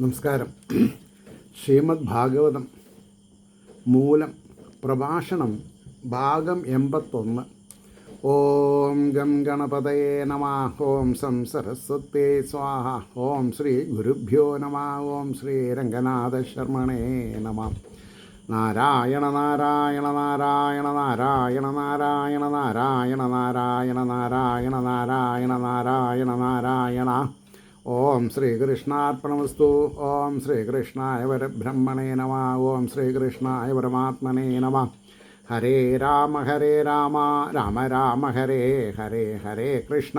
നമസ്കാരം. ശ്രീമദ് ഭാഗവതം മൂലം പ്രഭാഷണം ഭാഗം 81. ഓം ഗം ഗണപതയേ നമഃ. ഓം സം സരസ്വതേ സ്വാഹ. ഓം ശ്രീ ഗുരുഭ്യോ നമഃ. ഓം ശ്രീ രംഗനാഥ ശർമ്മണേ നമഃ. നാരായണ നാരായണ നാരായണ നാരായണ നാരായണ നാരായണ നാരായണ നാരായണ നാരായണ നാരായണ നാരായണ. ഓം ശ്രീകൃഷ്ണാർപ്പണമസ്തു. ഓം ശ്രീകൃഷ്ണായ പരബ്രഹ്മണേ നമഃ. ഓം ശ്രീകൃഷ്ണായ പരമാത്മനേ നമഃ. ഹരേ രാമ രാമ രാമ ഹരേ ഹരേ, ഹരേ കൃഷ്ണ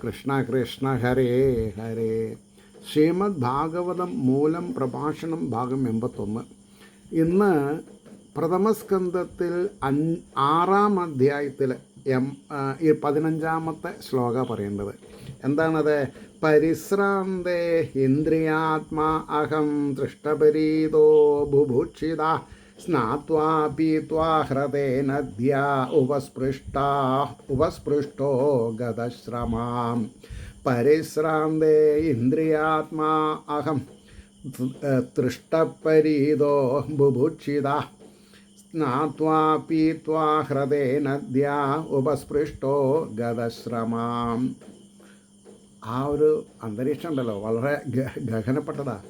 കൃഷ്ണ കൃഷ്ണ ഹരേ ഹരേ. ശ്രീമദ് ഭാഗവതം മൂലം പ്രഭാഷണം ഭാഗം 81. ഇന്ന് പ്രഥമസ്കന്ധത്തിൽ 6-ാം അധ്യായത്തിൽ 15-ാമത്തെ ശ്ലോക പറയേണ്ടത്. എന്താണത്? പരിശ്രാന്തേ ഇന്ദ്രിയാത്മാ അഹം ദൃഷ്ടപരീതോ ബുഭുക്ഷിത സ്നാത്വാ പീത്വാ ഹൃദേനദ്യാ ഉപസ്പൃഷ്ടോ ഗതശ്രമാം. പരിശ്രാന്തേ ഇന്ദ്രിയാത്മാ അഹം ദൃഷ്ടപരീതോ ബുഭുക്ഷിത സ്നാത്വാ പീത്വാ ഹൃദേനദ്യാ ഉപസ്പൃഷ്ടോ ഗതശ്രമാം. ആ ഒരു അന്തരീക്ഷം ഉണ്ടല്ലോ, വളരെ ഗഹനപ്പെട്ടതാണ്.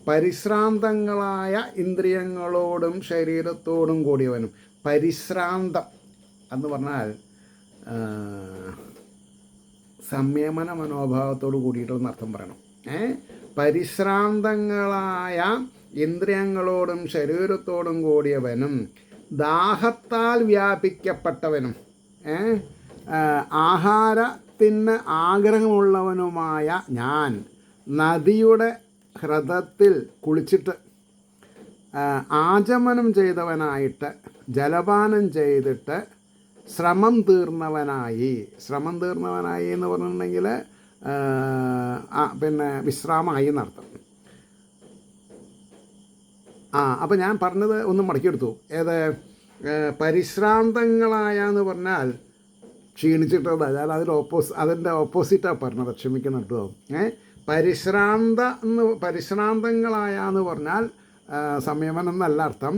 പരിശ്രാന്തങ്ങളായ ഇന്ദ്രിയങ്ങളോടും ശരീരത്തോടും കൂടിയവനും. പരിശ്രാന്തം എന്ന് പറഞ്ഞാൽ സംയമന മനോഭാവത്തോട് കൂടിയിട്ടെന്ന് അർത്ഥം പറയണം. പരിശ്രാന്തങ്ങളായ ഇന്ദ്രിയങ്ങളോടും ശരീരത്തോടും കൂടിയവനും ദാഹത്താൽ വ്യാപിക്കപ്പെട്ടവനും ആഹാരത്തിന് ആഗ്രഹമുള്ളവനുമായ ഞാൻ നദിയുടെ ഹ്രദത്തിൽ കുളിച്ചിട്ട് ആചമനം ചെയ്തവനായിട്ട് ജലപാനം ചെയ്തിട്ട് ശ്രമം തീർന്നവനായി എന്ന് പറഞ്ഞിട്ടുണ്ടെങ്കിൽ പിന്നെ വിശ്രാമമായി എന്നർത്ഥം. അപ്പോൾ ഞാൻ പറഞ്ഞത് ഒന്ന് മടക്കിയെടുത്തു. ഏത്? പരിശ്രാന്തങ്ങളായ എന്ന് പറഞ്ഞാൽ ക്ഷീണിച്ചിട്ടത്. അതായത് അതിൻ്റെ ഓപ്പോസിറ്റാണ് പറഞ്ഞത്. ക്ഷമിക്കണം കേട്ടോ. പരിശ്രാന്തങ്ങളായ എന്ന് പറഞ്ഞാൽ സംയമനം എന്നല്ല അർത്ഥം.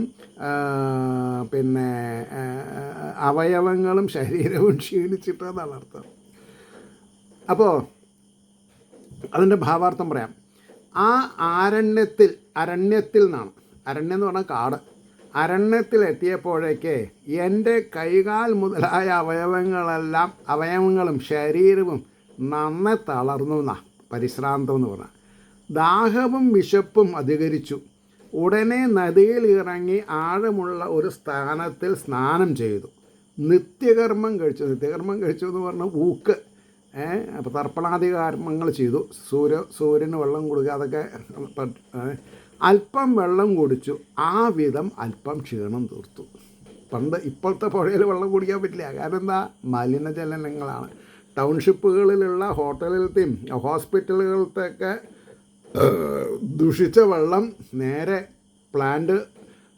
പിന്നെ അവയവങ്ങളും ശരീരവും ക്ഷീണിച്ചിട്ടെന്നാണ് അർത്ഥം. അപ്പോൾ അതിൻ്റെ ഭാവാർത്ഥം പറയാം. ആ അരണ്യത്തിൽ നിന്നാണ്. അരണ്യം എന്ന് പറഞ്ഞാൽ കാട്. അരണ്യത്തിലെത്തിയപ്പോഴേക്ക് എൻ്റെ കൈകാൽ മുതലായ അവയവങ്ങളും ശരീരവും നന്നെ തളർന്നു എന്നാണ് പരിശ്രാന്തം എന്ന് പറഞ്ഞാൽ. ദാഹവും വിശപ്പും അധികരിച്ചു. ഉടനെ നദിയിൽ ഇറങ്ങി ആഴമുള്ള ഒരു സ്ഥാനത്തിൽ സ്നാനം ചെയ്തു. നിത്യകർമ്മം കഴിച്ചു എന്ന് പറഞ്ഞാൽ ഊക്ക്. അപ്പോൾ തർപ്പണാദി കർമ്മങ്ങൾ ചെയ്തു. സൂര്യന് വെള്ളം കൊടുക്കുക, അതൊക്കെ. അല്പം വെള്ളം കുടിച്ചു. ആ വിധം അല്പം ക്ഷീണം തീർത്തു. ഇപ്പോഴത്തെ പുഴയിൽ വെള്ളം കുടിക്കാൻ പറ്റില്ല. കാരണം എന്താ? മലിനജലങ്ങളാണ്. ടൗൺഷിപ്പുകളിലുള്ള ഹോട്ടലിലത്തെയും ഹോസ്പിറ്റലുകളിലത്തെയൊക്കെ ദൂഷിച്ച വെള്ളം നേരെ പ്ലാന്റ്,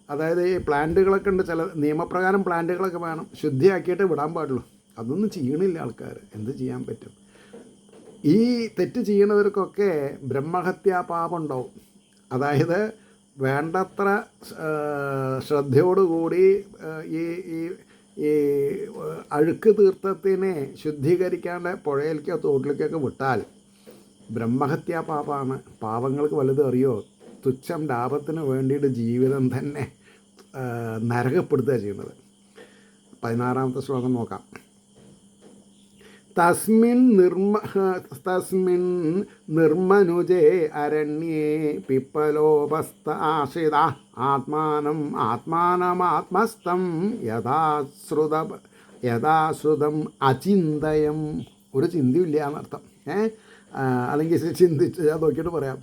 അതായത് ഈ പ്ലാന്റുകളൊക്കെ ഉണ്ട്, ചില നിയമപ്രകാരം പ്ലാന്റുകളൊക്കെ വേണം, ശുദ്ധിയാക്കിയിട്ട് വിടാൻ പാടുള്ളൂ. അതൊന്നും ചെയ്യണില്ല ആൾക്കാർ. എന്ത് ചെയ്യാൻ പറ്റും? ഈ തെറ്റ് ചെയ്യണവർക്കൊക്കെ ബ്രഹ്മഹത്യാ പാപം ഉണ്ടാവും. അതായത് വേണ്ടത്ര ശ്രദ്ധയോടുകൂടി ഈ ഈ അഴുക്ക് തീർത്ഥത്തിനെ ശുദ്ധീകരിക്കാണ്ട് പുഴയിലേക്കോ തോട്ടിലേക്കൊക്കെ വിട്ടാൽ ബ്രഹ്മഹത്യാ പാപമാണ്. പാപങ്ങൾക്ക് വലുത് അറിയോ? തുച്ഛം ലാഭത്തിന് വേണ്ടിയിട്ട് ജീവിതം തന്നെ നരകപ്പെടുത്തുക ചെയ്യുന്നത്. 16-ാമത്തെ ശ്ലോകം നോക്കാം. തസ്മിൻ നിർമ്മനുജേ അരണ്യേ പിപ്പലോപസ്ഥ ആശ്രിത ആത്മാനമാത്മസ്ഥം യഥാശ്രുതം അചിന്തയം. ഒരു ചിന്തയില്ല എന്നർത്ഥം. അല്ലെങ്കിൽ ചിന്തിച്ച് ഞാൻ നോക്കിയിട്ട് പറയാം.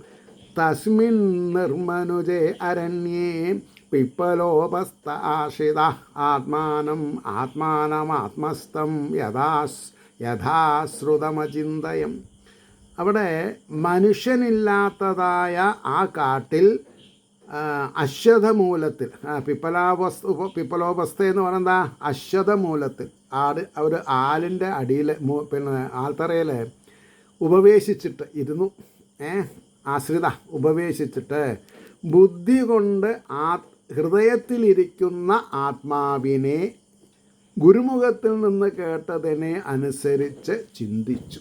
തസ്മിൻ നിർമ്മനുജേ അരണ്യേ പിപ്പലോപസ്ഥ ആശ്രിത ആത്മാനമാത്മസ്ഥം യഥാശ്രുതമചിന്തയം. അവിടെ പിപ്പലാവസ്ഥ ആ കാട്ടിൽ അശ്വതമൂലത്തിൽ, പിപ്പലോപസ്ഥ എന്ന് പറയുന്നത് അശ്വതമൂലത്തിൽ ഒരു ആലിൻ്റെ അടിയിൽ, പിന്നെ ആൽത്തറയിൽ ഉപവേശിച്ചിട്ട് ഇരുന്നു. ആശ്രിത ഉപവേശിച്ചിട്ട് ബുദ്ധി കൊണ്ട് ഹൃദയത്തിലിരിക്കുന്ന ആത്മാവിനെ ഗുരുമുഖത്തിൽ നിന്ന് കേട്ടതിനെ അനുസരിച്ച് ചിന്തിച്ചു.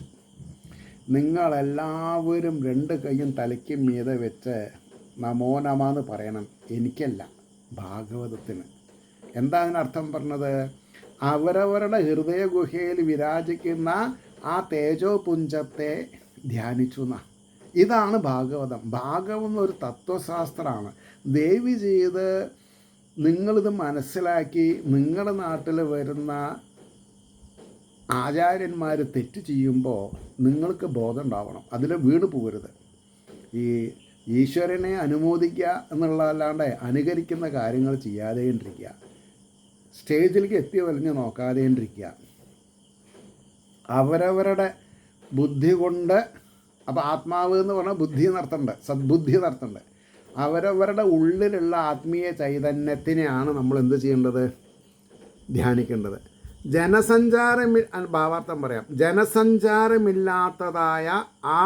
നിങ്ങളെല്ലാവരും 2 കൈയും തലയ്ക്ക് മീതെ വെച്ച് നമോ നമ എന്ന് പറയണം. എനിക്കല്ല, ഭാഗവതത്തിന്. എന്താ അതിനർത്ഥം പറഞ്ഞത്? അവരവരുടെ ഹൃദയ ഗുഹയിൽ വിരാജിക്കുന്ന ആ തേജോപുഞ്ചത്തെ ധ്യാനിച്ചു എന്നാ. ഇതാണ് ഭാഗവതം. ഭാഗവതം ഒരു തത്വശാസ്ത്രമാണ്. ദയവ് ചെയ്ത് നിങ്ങളിത് മനസ്സിലാക്കി നിങ്ങളുടെ നാട്ടിൽ വരുന്ന ആചാര്യന്മാർ തെറ്റ് ചെയ്യുമ്പോൾ നിങ്ങൾക്ക് ബോധം ഉണ്ടാവണം. അതിൽ വീണ് പോകരുത്. ഈ ഈശ്വരനെ അനുമോദിക്കുക എന്നുള്ളതല്ലാണ്ട് അനുകരിക്കുന്ന കാര്യങ്ങൾ ചെയ്യാതെ ഇരിക്കുക. സ്റ്റേജിലേക്ക് എത്തി വലിഞ്ഞ് നോക്കാതെ ഇരിക്കുക. അവരവരുടെ ബുദ്ധി കൊണ്ട്, അപ്പോൾ ആത്മാവ് എന്ന് പറഞ്ഞാൽ ബുദ്ധി നടത്തണ്ട്, സദ്ബുദ്ധി നടത്തണ്ട്. അവരവരുടെ ഉള്ളിലുള്ള ആത്മീയ ചൈതന്യത്തിനെയാണ് നമ്മൾ എന്ത് ചെയ്യേണ്ടത്? ധ്യാനിക്കേണ്ടത്. ഭാവാർത്ഥം പറയാം. ജനസഞ്ചാരമില്ലാത്തതായ ആ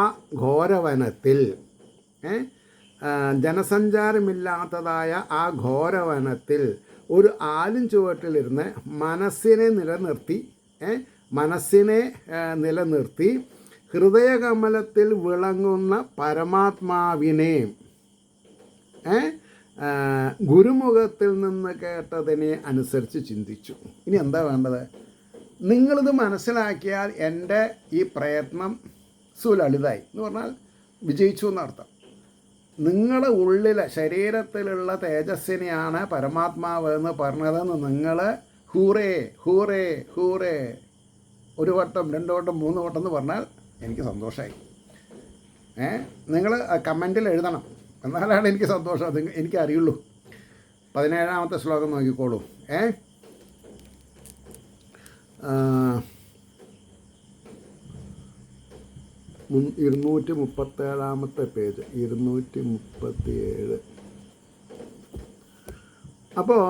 ഘോരവനത്തിൽ ഒരു ആലിൻ ചുവട്ടിലിരുന്ന് മനസ്സിനെ നിലനിർത്തി ഹൃദയകമലത്തിൽ വിളങ്ങുന്ന പരമാത്മാവിനെ ഗുരുമുഖത്തിൽ നിന്ന് കേട്ടതിനെ അനുസരിച്ച് ചിന്തിച്ചു. ഇനി എന്താ വേണ്ടത്? നിങ്ങളിത് മനസ്സിലാക്കിയാൽ എൻ്റെ ഈ പ്രയത്നം സുലളിതായി എന്ന് പറഞ്ഞാൽ വിജയിച്ചു എന്നർത്ഥം. നിങ്ങളുടെ ഉള്ളിലെ ശരീരത്തിലുള്ള തേജസ്സിനെയാണ് പരമാത്മാവ് എന്ന് പറഞ്ഞതെന്ന് നിങ്ങൾ ഹൂറേ ഹൂറേ ഹൂറേ 1 വട്ടം 2 വട്ടം 3 വട്ടം എന്ന് പറഞ്ഞാൽ എനിക്ക് സന്തോഷമായി. നിങ്ങൾ കമൻറ്റിൽ എഴുതണം, എന്നാലാണ് എനിക്ക് സന്തോഷം. അത് എനിക്കറിയുള്ളൂ. 17-ാമത്തെ ശ്ലോകം നോക്കിക്കോളൂ. 237-ാമത്തെ പേജ്, 237. അപ്പോൾ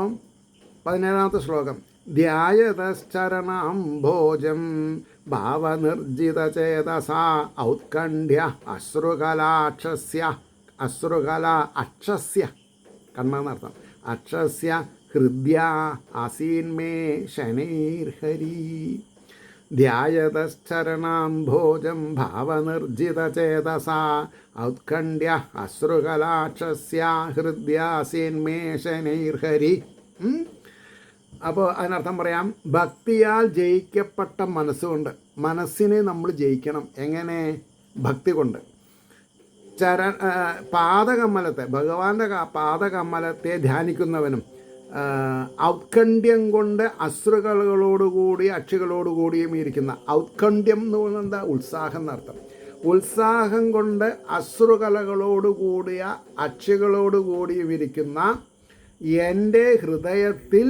17-ാമത്തെ ശ്ലോകം. ധ്യായതശ്ചരണാംഭോജം ഭാവനിർജിതചേതസാ ഔത്കണ്ഠ്യ അശ്രുകലാക്ഷസ്യ കണ്ണെന്നർത്ഥം. അക്ഷസ്യ ഹൃദ്യ ആസീന്മേ ശനൈർഹരി. ധ്യായതശ്ചരണാംഭോജം ഭാവനിർജിതചേതസാ ഔത്കണ്ഠ്യ അശ്രുകലാക്ഷസ്യ ഹൃദ്യ ആസീന്മേ ശനൈർഹരി. അപ്പോൾ അതിനർത്ഥം പറയാം. ഭക്തിയാൽ ജയിക്കപ്പെട്ട മനസ്സുകൊണ്ട്, മനസ്സിനെ നമ്മൾ ജയിക്കണം. എങ്ങനെ? ഭക്തി കൊണ്ട്. പാദകമലത്തെ, ഭഗവാന്റെ പാദകമലത്തെ ധ്യാനിക്കുന്നവനും ഔത്കണ്ഠ്യം കൊണ്ട് അശ്രുകളോടുകൂടി അക്ഷികളോടുകൂടിയും ഇരിക്കുന്ന, ഔത്കണ്ഠ്യം എന്ന് പറയുന്നത് എന്താ? ഉത്സാഹം എന്നർത്ഥം. ഉത്സാഹം കൊണ്ട് അശ്രുകലകളോടുകൂടിയ അക്ഷികളോടുകൂടിയും ഇരിക്കുന്ന എൻ്റെ ഹൃദയത്തിൽ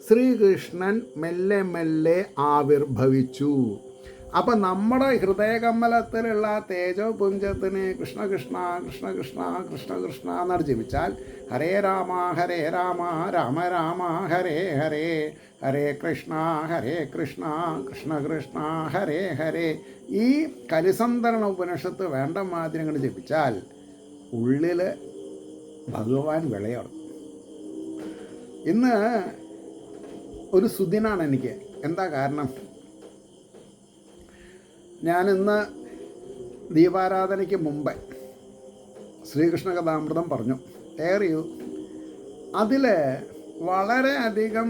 ശ്രീകൃഷ്ണൻ മെല്ലെ മെല്ലെ ആവിർഭവിച്ചു. അപ്പം നമ്മുടെ ഹൃദയകമലത്തിലുള്ള തേജോപുഞ്ചത്തിന് കൃഷ്ണ കൃഷ്ണ കൃഷ്ണ കൃഷ്ണ കൃഷ്ണ കൃഷ്ണ എന്നാണ് ജപിച്ചാൽ ഹരേ രാമ രാമ രാമ ഹരേ ഹരേ, ഹരേ കൃഷ്ണ കൃഷ്ണ കൃഷ്ണ ഹരേ ഹരേ, ഈ കലിസന്ധരണ ഉപനിഷത്ത് വേണ്ട മാതിരി അങ്ങോട്ട് ജപിച്ചാൽ ഉള്ളിൽ ഭഗവാൻ വിളയാടും. ഇന്ന് ഒരു സുദിനാണ് എനിക്ക്. എന്താ കാരണം? ഞാനിന്ന് ദീപാരാധനയ്ക്ക് മുമ്പേ ശ്രീകൃഷ്ണ കഥാമൃതം പറഞ്ഞു, എയർ ചെയ്തു. അതിൽ വളരെയധികം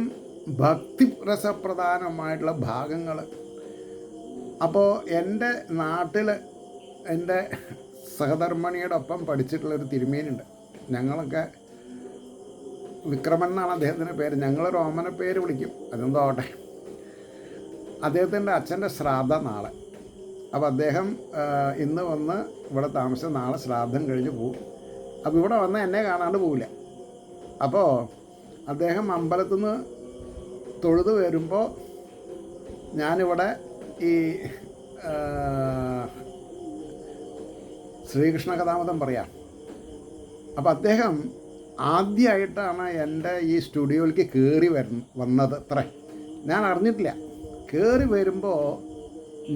ഭക്തിരസപ്രധാനമായിട്ടുള്ള ഭാഗങ്ങൾ. അപ്പോൾ എൻ്റെ നാട്ടിൽ എൻ്റെ സഹധർമ്മിണിയുടെ ഒപ്പം പഠിച്ചിട്ടുള്ളൊരു തിരുമേനുണ്ട്. ഞങ്ങളൊക്കെ വിക്രമൻ എന്നാണ് അദ്ദേഹത്തിൻ്റെ പേര്. ഞങ്ങൾ റോമന പേര് വിളിക്കും, അതെന്തോ ആവട്ടെ. അദ്ദേഹത്തിൻ്റെ അച്ഛൻ്റെ ശ്രാദ്ധ നാളെ. അപ്പോൾ അദ്ദേഹം ഇന്ന് വന്ന് ഇവിടെ താമസിച്ച് നാളെ ശ്രാദ്ധം കഴിഞ്ഞ് പോകും. അപ്പോൾ ഇവിടെ വന്ന് എന്നെ കാണാണ്ട് പോവില്ല. അപ്പോൾ അദ്ദേഹം അമ്പലത്തിൽ നിന്ന് തൊഴുത് വരുമ്പോൾ ഞാനിവിടെ ഈ ശ്രീകൃഷ്ണ കഥാമൃതം പറയാം. അപ്പോൾ അദ്ദേഹം ആദ്യമായിട്ടാണ് എൻ്റെ ഈ സ്റ്റുഡിയോയിലേക്ക് കയറി വന്നത്. ഞാൻ അറിഞ്ഞിട്ടില്ല. കയറി വരുമ്പോൾ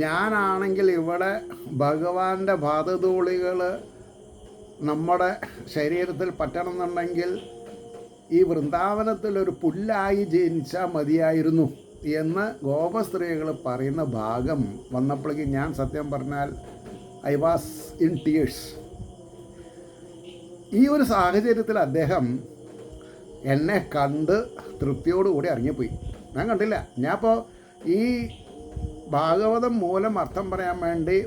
ഞാനാണെങ്കിൽ ഇവിടെ ഭഗവാന്റെ പാദധൂളികൾ നമ്മുടെ ശരീരത്തിൽ പറ്റണമെന്നുണ്ടെങ്കിൽ ഈ വൃന്ദാവനത്തിൽ ഒരു പുല്ലായി ജനിച്ചാൽ മതിയായിരുന്നു എന്ന് ഗോപസ്ത്രീകൾ പറയുന്ന ഭാഗം വന്നപ്പോഴേക്ക് ഞാൻ സത്യം പറഞ്ഞാൽ ഐ വാസ് ഇൻ ടീയേഴ്സ്. ഈ ഒരു സാഹചര്യത്തിൽ അദ്ദേഹം എന്നെ കണ്ട് തൃപ്തിയോടുകൂടി ഇറങ്ങിപ്പോയി. ഞാൻ കണ്ടില്ല. ഞാനിപ്പോൾ ഈ ഭാഗവതം മൂലം അർത്ഥം പറയാൻ വേണ്ടി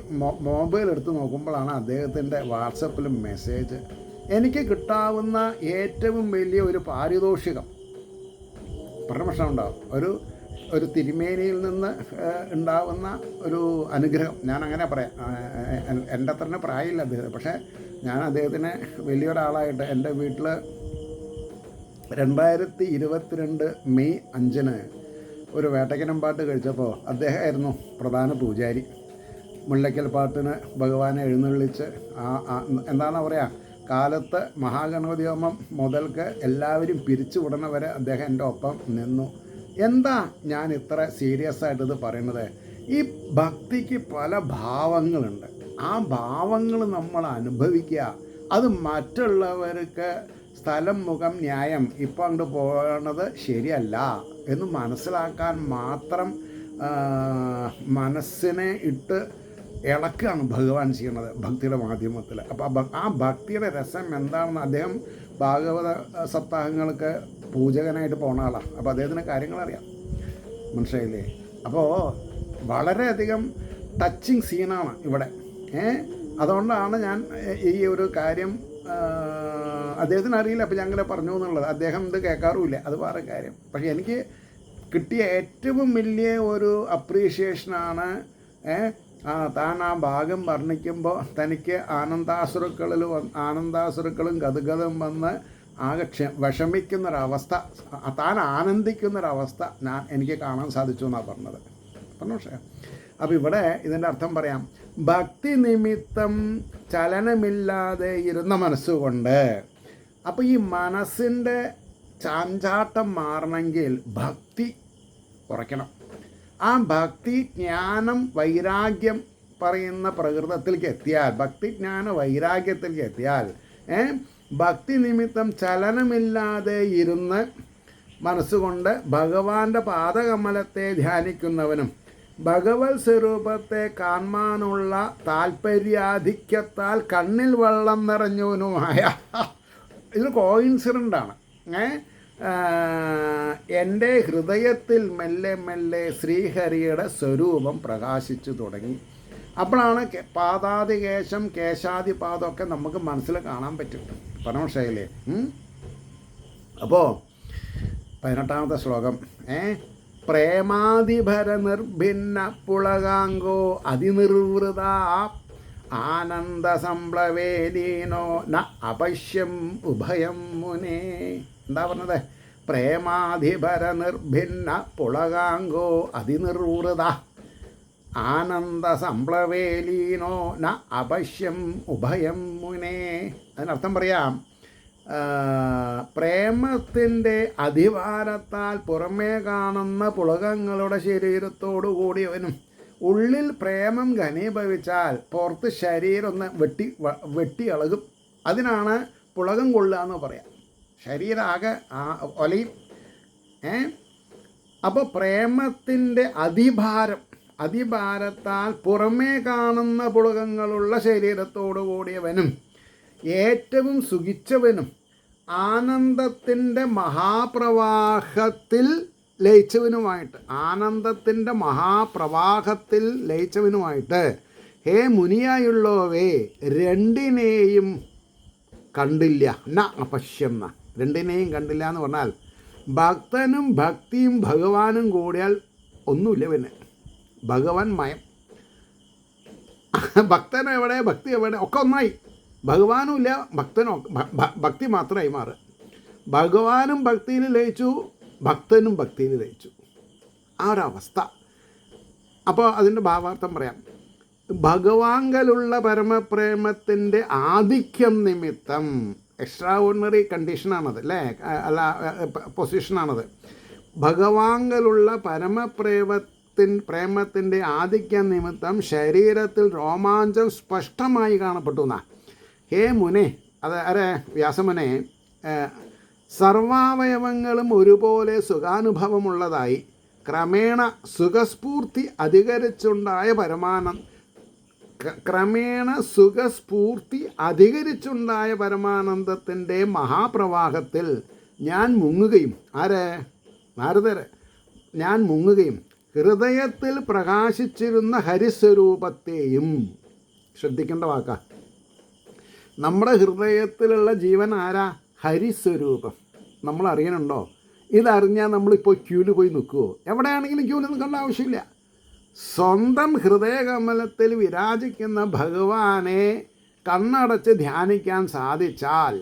മൊബൈൽ എടുത്ത് നോക്കുമ്പോഴാണ് അദ്ദേഹത്തിൻ്റെ വാട്സപ്പിൽ മെസ്സേജ്. എനിക്ക് കിട്ടാവുന്ന ഏറ്റവും വലിയ ഒരു പാരിതോഷികം പ്രമോഷൻ ഉണ്ടാവും, ഒരു തിരുമേനിയിൽ നിന്ന് ഉണ്ടാവുന്ന ഒരു അനുഗ്രഹം. ഞാൻ അങ്ങനെ പറയാം. എൻ്റെ അത്ര പ്രായമില്ല അദ്ദേഹം, പക്ഷേ ഞാൻ അദ്ദേഹത്തിനെ വലിയൊരാളായിട്ട് എൻ്റെ വീട്ടിൽ 2022 മെയ് 5 ഒരു വേട്ടക്കനം പാട്ട് കഴിച്ചപ്പോൾ അദ്ദേഹമായിരുന്നു പ്രധാന പൂജാരി. മുല്ലയ്ക്കൽ പാട്ടിന് ഭഗവാനെ എഴുന്നള്ളിച്ച് എന്താണ് പറയുക, കാലത്ത് മഹാഗണപതി ഹോമം മുതൽക്ക് എല്ലാവരും പിരിച്ചു വിടണ വരെ അദ്ദേഹം എൻ്റെ ഒപ്പം നിന്നു. എന്താ ഞാൻ ഇത്ര സീരിയസ് ആയിട്ട് ഇത് പറയുന്നത്? ഈ ഭക്തിക്ക് പല ഭാവങ്ങളുണ്ട്. ആ ഭാവങ്ങൾ നമ്മൾ അനുഭവിക്കുക. അത് മറ്റുള്ളവർക്ക് സ്ഥലം മുഖം ന്യായം ഇപ്പം അങ്ങോട്ട് പോകണത് ശരിയല്ല എന്ന് മനസ്സിലാക്കാൻ മാത്രം മനസ്സിനെ ഇട്ട് ഇളക്കുകയാണ് ഭഗവാൻ ചെയ്യണത് ഭക്തിയുടെ മാധ്യമത്തിൽ. അപ്പോൾ ആ ഭക്തിയുടെ രസം എന്താണെന്ന് അദ്ദേഹം ഭാഗവത സപ്താഹങ്ങൾക്ക് പൂജകനായിട്ട് പോണ ആളാണ്. അപ്പോൾ അദ്ദേഹത്തിന് കാര്യങ്ങളറിയാം, മനസ്സിലായില്ലേ? അപ്പോൾ വളരെയധികം ടച്ചിങ് സീനാണ് ഇവിടെ. അതുകൊണ്ടാണ് ഞാൻ ഈ ഒരു കാര്യം അദ്ദേഹത്തിന് അറിയില്ല, അപ്പോൾ ഞങ്ങളെ പറഞ്ഞു എന്നുള്ളത്. അദ്ദേഹം ഇത് കേൾക്കാറുമില്ല, അത് വേറെ കാര്യം. പക്ഷേ എനിക്ക് കിട്ടിയ ഏറ്റവും വലിയ ഒരു അപ്രീഷിയേഷനാണ് താൻ ആ ഭാഗം വർണ്ണിക്കുമ്പോൾ തനിക്ക് ആനന്ദാസുരുക്കളും ഗദ്ഗതം വന്ന് ആകെ വിഷമിക്കുന്നൊരവസ്ഥ, താൻ ആനന്ദിക്കുന്നൊരവസ്ഥ എനിക്ക് കാണാൻ സാധിച്ചു എന്നാണ് പറഞ്ഞത്. പക്ഷേ അപ്പോൾ ഇവിടെ ഇതിൻ്റെ അർത്ഥം പറയാം. ഭക്തി നിമിത്തം ചലനമില്ലാതെ ഇരുന്ന മനസ്സുകൊണ്ട്. അപ്പോൾ ഈ മനസ്സിൻ്റെ ചാഞ്ചാട്ടം മാറണമെങ്കിൽ ഭക്തി കുറയ്ക്കണം. ആ ഭക്തി ജ്ഞാനം വൈരാഗ്യം പറയുന്ന പ്രകൃതത്തിലേക്ക് എത്തിയാൽ, ഭക്തി ജ്ഞാന വൈരാഗ്യത്തിലേക്ക് എത്തിയാൽ, ഭക്തി നിമിത്തം ചലനമില്ലാതെ ഇരുന്ന് മനസ്സുകൊണ്ട് ഭഗവാന്റെ പാദകമലത്തെ ധ്യാനിക്കുന്നവനും ഭഗവത് സ്വരൂപത്തെ കാണാനുള്ള താല്പര്യാധിക്യത്താൽ കണ്ണിൽ വെള്ളം നിറഞ്ഞവനുമായ, ഇതൊരു കോയിൻസിഡൻ്റാണ്. എൻ്റെ ഹൃദയത്തിൽ മെല്ലെ മെല്ലെ ശ്രീഹരിയുടെ സ്വരൂപം പ്രകാശിച്ചു തുടങ്ങി. അപ്പോഴാണ് പാദാതികേശം കേശാദിപാദമൊക്കെ നമുക്ക് മനസ്സിൽ കാണാൻ പറ്റും. പരമശൈലേ. അപ്പോൾ 18ാമത്തെ ശ്ലോകം. പ്രേമാതിഭര നിർഭിന്ന പുളകാംഗോ അതിനിർവൃത ആനന്ദ സംപ്ലവേലീനോ ന അപശ്യം ഉഭയം മുനേ. എന്താ പറഞ്ഞത്? പ്രേമാധിപര നിർഭിന്ന പുളകാംഗോ അതിനിർവൃത ആനന്ദ സംപ്ലവേലീനോ ന അപശ്യം ഉഭയം മുനേ. അതിനർത്ഥം പറയാം, പ്രേമത്തിൻ്റെ അധികാരത്താൽ പുറമേ കാണുന്ന പുളകങ്ങളുടെ ശരീരത്തോടു കൂടിയവനും ഉള്ളിൽ പ്രേമം ഘനീഭവിച്ചാൽ പുറത്ത് ശരീരം ഒന്ന് വെട്ടി ഇളകും. അതിനാണ് പുളകം കൊള്ളുക എന്ന് പറയാം. ശരീരം ആകെ ഒലയും. അപ്പോൾ പ്രേമത്തിൻ്റെ അതിഭാരത്താൽ പുറമേ കാണുന്ന പുളകങ്ങളുള്ള ശരീരത്തോടു കൂടിയവനും ഏറ്റവും സുഖിച്ചവനും ആനന്ദത്തിൻ്റെ മഹാപ്രവാഹത്തിൽ ലയിച്ചവനുമായിട്ട് ഹേ മുനിയായുള്ളവേ, രണ്ടിനെയും കണ്ടില്ല. ന അപശ്യം. രണ്ടിനെയും കണ്ടില്ല എന്ന് പറഞ്ഞാൽ ഭക്തനും ഭക്തിയും ഭഗവാനും കൂടിയാൽ ഒന്നുമില്ല. പിന്നെ ഭഗവാൻ മയം. ഭക്തൻ എവിടെ, ഭക്തി എവിടെ, ഒക്കെ ഒന്നായി. ഭഗവാനും ഇല്ല, ഭക്തനും, ഭക്തി മാത്രമായി മാറുക. ഭഗവാനും ഭക്തിയിൽ ലയിച്ചു, ഭക്തനും ഭക്തിയിൽ ലയിച്ചു. ആ ഒരവസ്ഥ. അപ്പോൾ അതിൻ്റെ ഭാവാർത്ഥം പറയാം. ഭഗവാങ്കലുള്ള പരമപ്രേമത്തിൻ്റെ ആധിക്യം നിമിത്തം, എക്സ്ട്രാ ഓർഡിനറി കണ്ടീഷനാണത് അല്ലേ, അല്ല പൊസിഷനാണത്. ഭഗവാങ്കലുള്ള പ്രേമത്തിൻ്റെ ആധിക്യം നിമിത്തം ശരീരത്തിൽ രോമാഞ്ചം സ്പഷ്ടമായി കാണപ്പെട്ടു എന്നാ. ഹേ മുനെ, അതെ വ്യാസമുനെ, സർവാവയവങ്ങളും ഒരുപോലെ സുഖാനുഭവമുള്ളതായി ക്രമേണ സുഖസ്ഫൂർത്തി അധികരിച്ചുണ്ടായ പരമാനന്ദത്തിൻ്റെ മഹാപ്രവാഹത്തിൽ ഞാൻ മുങ്ങുകയും നാരദരെ ഞാൻ മുങ്ങുകയും ഹൃദയത്തിൽ പ്രകാശിച്ചിരുന്ന ഹരിസ്വരൂപത്തെയും, ശ്രദ്ധിക്കേണ്ട വാക്കാ, നമ്മുടെ ഹൃദയത്തിലുള്ള ജീവൻ ആരാ? ഹരിസ്വരൂപം. നമ്മൾ അറിയണുണ്ടോ? ഇതറിഞ്ഞാൽ നമ്മളിപ്പോൾ ക്യൂവിൽ പോയി നിൽക്കുമോ? എവിടെയാണെങ്കിലും ക്യൂവിൽ നിൽക്കേണ്ട ആവശ്യമില്ല. സ്വന്തം ഹൃദയകമലത്തിൽ വിരാജിക്കുന്ന ഭഗവാനെ കണ്ണടച്ച് ധ്യാനിക്കാൻ സാധിച്ചാൽ,